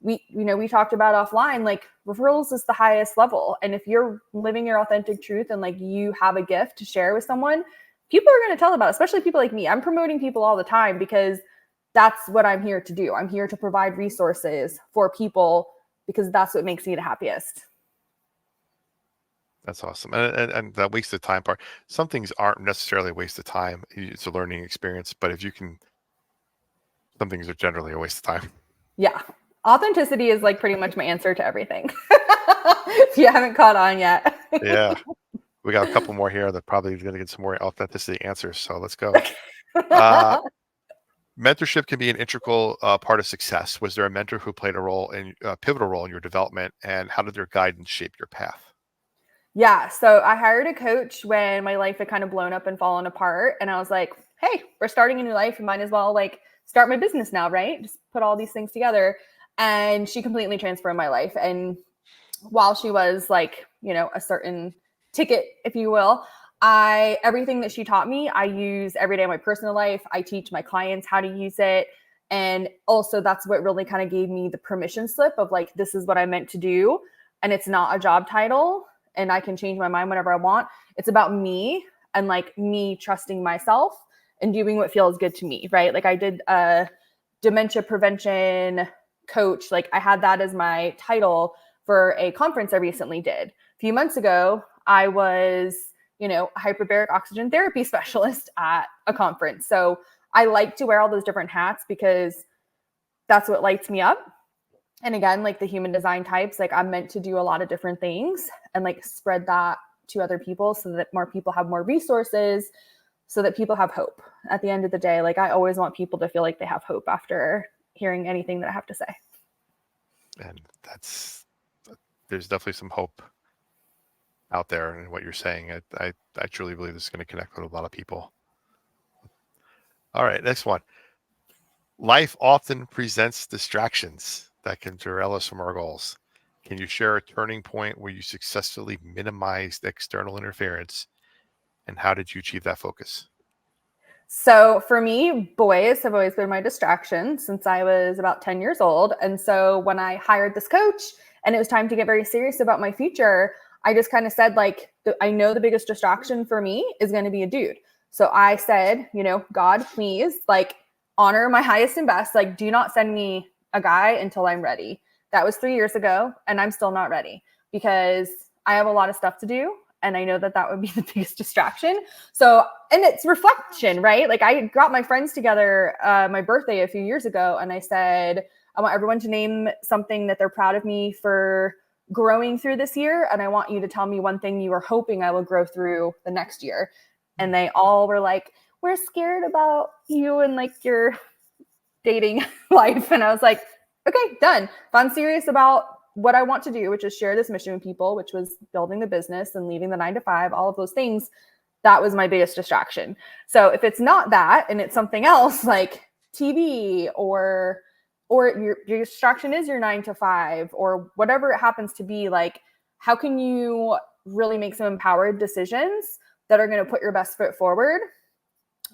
We talked about offline, like referrals is the highest level. And if you're living your authentic truth and like you have a gift to share with someone, people are going to tell about it, especially people like me. I'm promoting people all the time because that's what I'm here to do. I'm here to provide resources for people because that's what makes me the happiest.
That's awesome. And that waste of time part, some things aren't necessarily a waste of time. It's a learning experience, but some things are generally a waste of time.
Yeah. Authenticity is like pretty much my answer to everything. If you haven't caught on yet.
Yeah. We got a couple more here that probably going to get some more authenticity answers. So let's go. Mentorship can be an integral part of success. Was there a mentor who played a pivotal role in your development, and how did their guidance shape your path?
Yeah. So I hired a coach when my life had kind of blown up and fallen apart. And I was like, hey, we're starting a new life. We might as well like start my business now, right? Just put all these things together. And she completely transformed my life. And while she was like, a certain ticket, if you will, everything that she taught me, I use every day in my personal life. I teach my clients how to use it. And also that's what really kind of gave me the permission slip of like, this is what I meant to do. And it's not a job title and I can change my mind whenever I want. It's about me and like me trusting myself and doing what feels good to me, right? Like I did a dementia prevention coach. Like I had that as my title for a conference I recently did. A few months ago, I was, a hyperbaric oxygen therapy specialist at a conference. So I like to wear all those different hats because that's what lights me up. And again, like the human design types, like I'm meant to do a lot of different things and like spread that to other people so that more people have more resources, so that people have hope. At the end of the day, like I always want people to feel like they have hope after hearing anything that I have to say.
And there's definitely some hope out there in what you're saying. I truly believe this is going to connect with a lot of people. All right, next one. Life often presents distractions that can derail us from our goals. Can you share a turning point where you successfully minimized external interference, and how did you achieve that focus?
So for me, boys have always been my distraction since I was about 10 years old. And so when I hired this coach and it was time to get very serious about my future, I just kind of said, like, I know the biggest distraction for me is going to be a dude. So I said, God, please, like, honor my highest and best. Like, do not send me a guy until I'm ready. That was 3 years ago, and I'm still not ready because I have a lot of stuff to do. And I know that would be the biggest distraction. So, and it's reflection, right? Like I got my friends together, my birthday a few years ago, and I said, I want everyone to name something that they're proud of me for growing through this year. And I want you to tell me one thing you are hoping I will grow through the next year. And they all were like, we're scared about you and like your dating life. And I was like, okay, done. If I'm serious about what I want to do, which is share this mission with people, which was building the business and leaving the 9-to-5, all of those things, that was my biggest distraction. So if it's not that and it's something else like TV or or your distraction is your 9 to 5 or whatever it happens to be, like, how can you really make some empowered decisions that are going to put your best foot forward?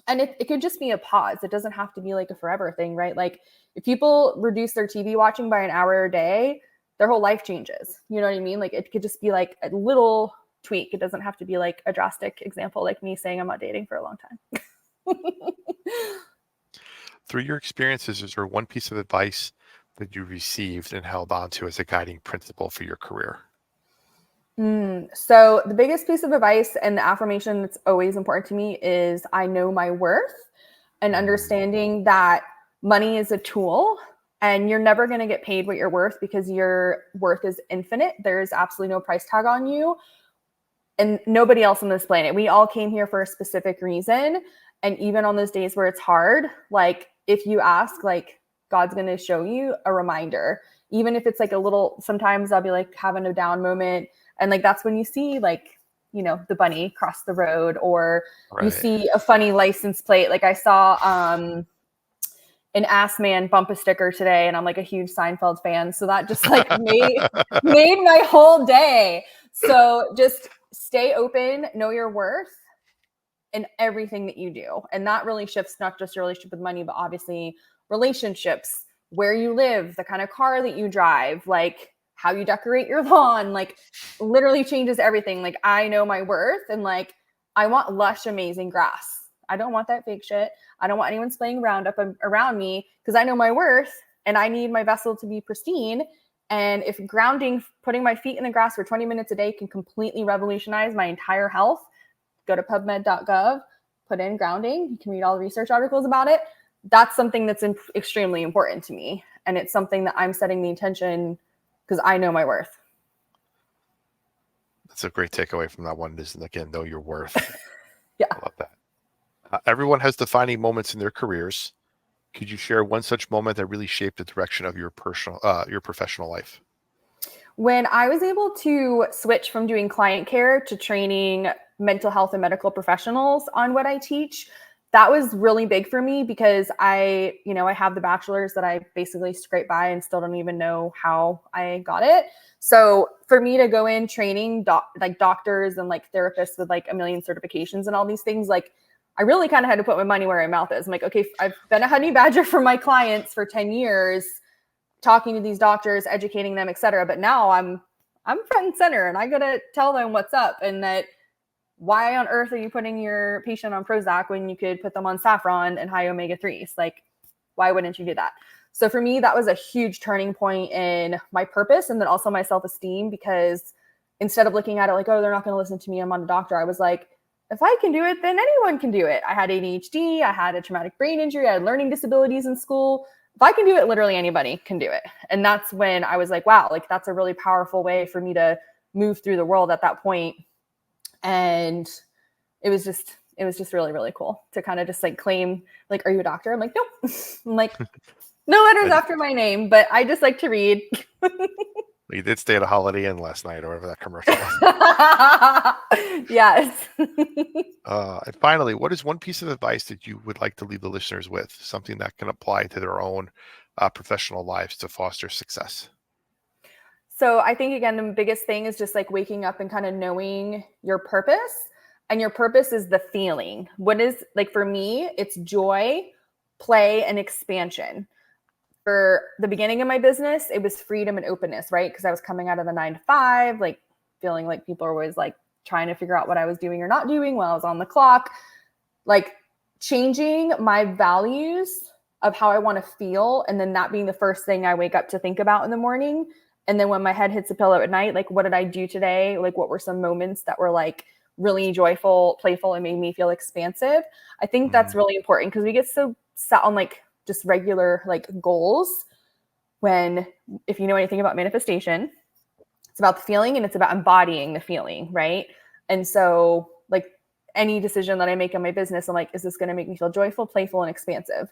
And it could just be a pause. It doesn't have to be like a forever thing, right? Like if people reduce their TV watching by an hour a day, their whole life changes. You know what I mean? Like it could just be like a little tweak. It doesn't have to be like a drastic example, like me saying I'm not dating for a long time.
Through your experiences, is there one piece of advice that you received and held on to as a guiding principle for your career?
So the biggest piece of advice and the affirmation that's always important to me is I know my worth, and understanding that money is a tool and you're never going to get paid what you're worth because your worth is infinite. There's absolutely no price tag on you and nobody else on this planet. We all came here for a specific reason. And even on those days where it's hard, like if you ask, like God's going to show you a reminder, even if it's like a little, sometimes I'll be like having a down moment. And like, that's when you see like, you know, the bunny cross the road, or you see a funny license plate. Like I saw an ass man bump a sticker today, and I'm like a huge Seinfeld fan. So that just like made my whole day. So just stay open, know your worth in everything that you do. And that really shifts not just your relationship with money, but obviously relationships, where you live, the kind of car that you drive, like how you decorate your lawn, like literally changes everything. Like I know my worth, and like I want lush, amazing grass. I don't want that fake shit. I don't want anyone spraying Roundup around me, because I know my worth and I need my vessel to be pristine. And if grounding, putting my feet in the grass for 20 minutes a day can completely revolutionize my entire health, go to pubmed.gov, put in grounding. You can read all the research articles about it. That's something that's extremely important to me. And it's something that I'm setting the intention because I know my worth.
That's a great takeaway from that one, is, again, know your worth.
Yeah.
I love that. Everyone has defining moments in their careers. Could you share one such moment that really shaped the direction of your professional life?
When I was able to switch from doing client care to training mental health and medical professionals on what I teach, that was really big for me, because I have the bachelor's that I basically scraped by and still don't even know how I got it. So for me to go in training like doctors and like therapists with like a million certifications and all these things, like I really kind of had to put my money where my mouth is. I'm like, okay, I've been a honey badger for my clients for 10 years, talking to these doctors, educating them, et cetera. But now I'm front and center, and I got to tell them what's up, and that why on earth are you putting your patient on Prozac when you could put them on saffron and high omega-3s? Like, why wouldn't you do that? So for me, that was a huge turning point in my purpose, and then also my self-esteem, because instead of looking at it like, oh, they're not going to listen to me, I'm not a doctor, I was like, if I can do it, then anyone can do it. I had ADHD, I had a traumatic brain injury, I had learning disabilities in school. If I can do it, literally anybody can do it. And that's when I was like, wow, like that's a really powerful way for me to move through the world at that point. And it was just really, really cool to kind of just like claim, like, are you a doctor? I'm like, nope. I'm like, no letters after my name, but I just like to read.
You did stay at a Holiday Inn last night, or whatever that commercial was.
Yes.
And finally, what is one piece of advice that you would like to leave the listeners with? Something that can apply to their own professional lives to foster success.
So I think, again, the biggest thing is just like waking up and kind of knowing your purpose. And your purpose is the feeling. What is, like, for me, it's joy, play, and expansion. For the beginning of my business, it was freedom and openness, right? Because I was coming out of the 9 to 5, like feeling like people were always like trying to figure out what I was doing or not doing while I was on the clock. Like changing my values of how I want to feel, and then that being the first thing I wake up to think about in the morning. And then when my head hits the pillow at night, like, what did I do today? Like, what were some moments that were like really joyful, playful, and made me feel expansive? I think that's really important, because we get so set on like just regular like goals, when, if you know anything about manifestation, it's about the feeling and it's about embodying the feeling, right? And so like any decision that I make in my business, I'm like, is this going to make me feel joyful, playful, and expansive?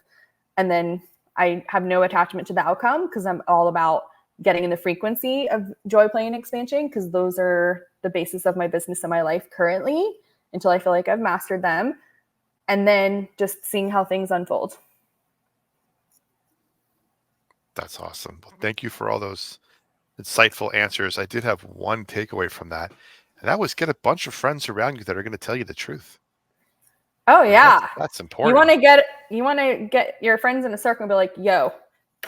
And then I have no attachment to the outcome, because I'm all about getting in the frequency of joy, play, and expansion, because those are the basis of my business and my life currently, until I feel like I've mastered them. And then just seeing how things unfold.
That's awesome. Well, thank you for all those insightful answers. I did have one takeaway from that, and that was get a bunch of friends around you that are going to tell you the truth.
Oh yeah.
That's
You
important.
want to get your friends in a circle and be like, yo,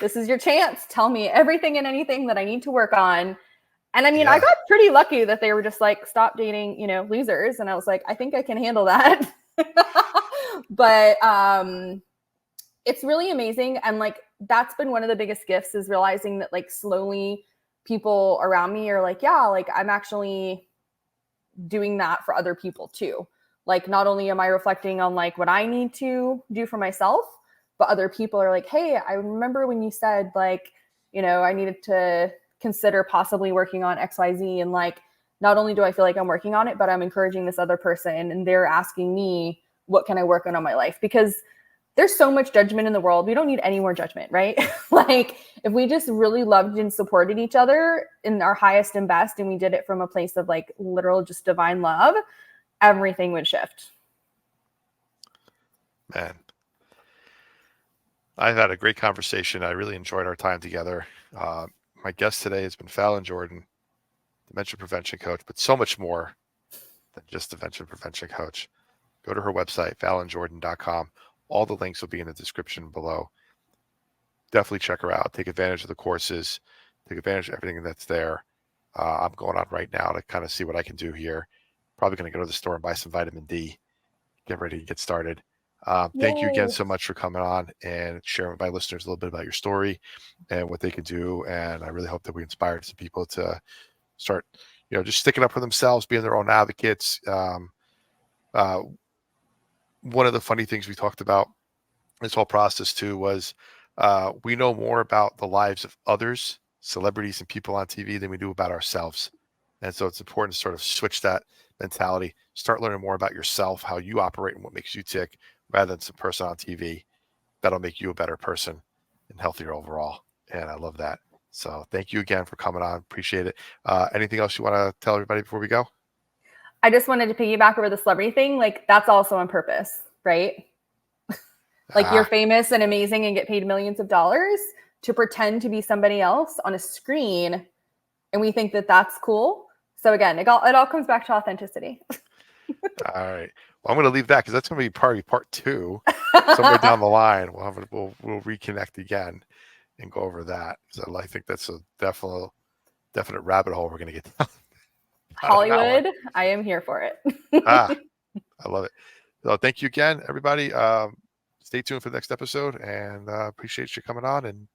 this is your chance. Tell me everything and anything that I need to work on. And I mean, I got pretty lucky that they were just like, stop dating, losers. And I was like, I think I can handle that. But it's really amazing. And like, that's been one of the biggest gifts, is realizing that like slowly people around me are like, yeah, like I'm actually doing that for other people too. Like, not only am I reflecting on like what I need to do for myself, but other people are like, hey, I remember when you said like, I needed to consider possibly working on XYZ. And like, not only do I feel like I'm working on it, but I'm encouraging this other person and they're asking me, what can I work on my life? Because there's so much judgment in the world. We don't need any more judgment, right? Like, if we just really loved and supported each other in our highest and best, and we did it from a place of like literal just divine love, everything would shift.
Man, I've had a great conversation. I really enjoyed our time together. My guest today has been Fallon Jordan, dementia prevention coach, but so much more than just dementia prevention coach. Go to her website, fallonjordan.com. All the links will be in the description below. Definitely check her out. Take advantage of the courses. Take advantage of everything that's there. I'm going on right now to kind of see what I can do here. Probably going to go to the store and buy some vitamin D. Get ready to get started. Thank you again so much for coming on and sharing with my listeners a little bit about your story and what they can do. And I really hope that we inspired some people to start, just sticking up for themselves, being their own advocates. One of the funny things we talked about this whole process too was we know more about the lives of others, celebrities and people on TV, than we do about ourselves. And so it's important to sort of switch that mentality, start learning more about yourself, how you operate and what makes you tick, rather than some person on TV. That'll make you a better person and healthier overall. And I love that. So thank you again for coming on. Appreciate it. Anything else you want to tell everybody before we go?
I just wanted to piggyback over the celebrity thing. Like, that's also on purpose, right? Like, you're famous and amazing and get paid millions of dollars to pretend to be somebody else on a screen. And we think that that's cool. So again, it all comes back to authenticity.
All right. Well, I'm going to leave that because that's going to be probably part 2 somewhere down the line. We'll reconnect again and go over that. So I think that's a definite rabbit hole we're going to get down.
Hollywood, I am here for it.
I love it. So thank you again, everybody. Stay tuned for the next episode, and appreciate you coming on, and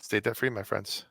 stay debt free, my friends.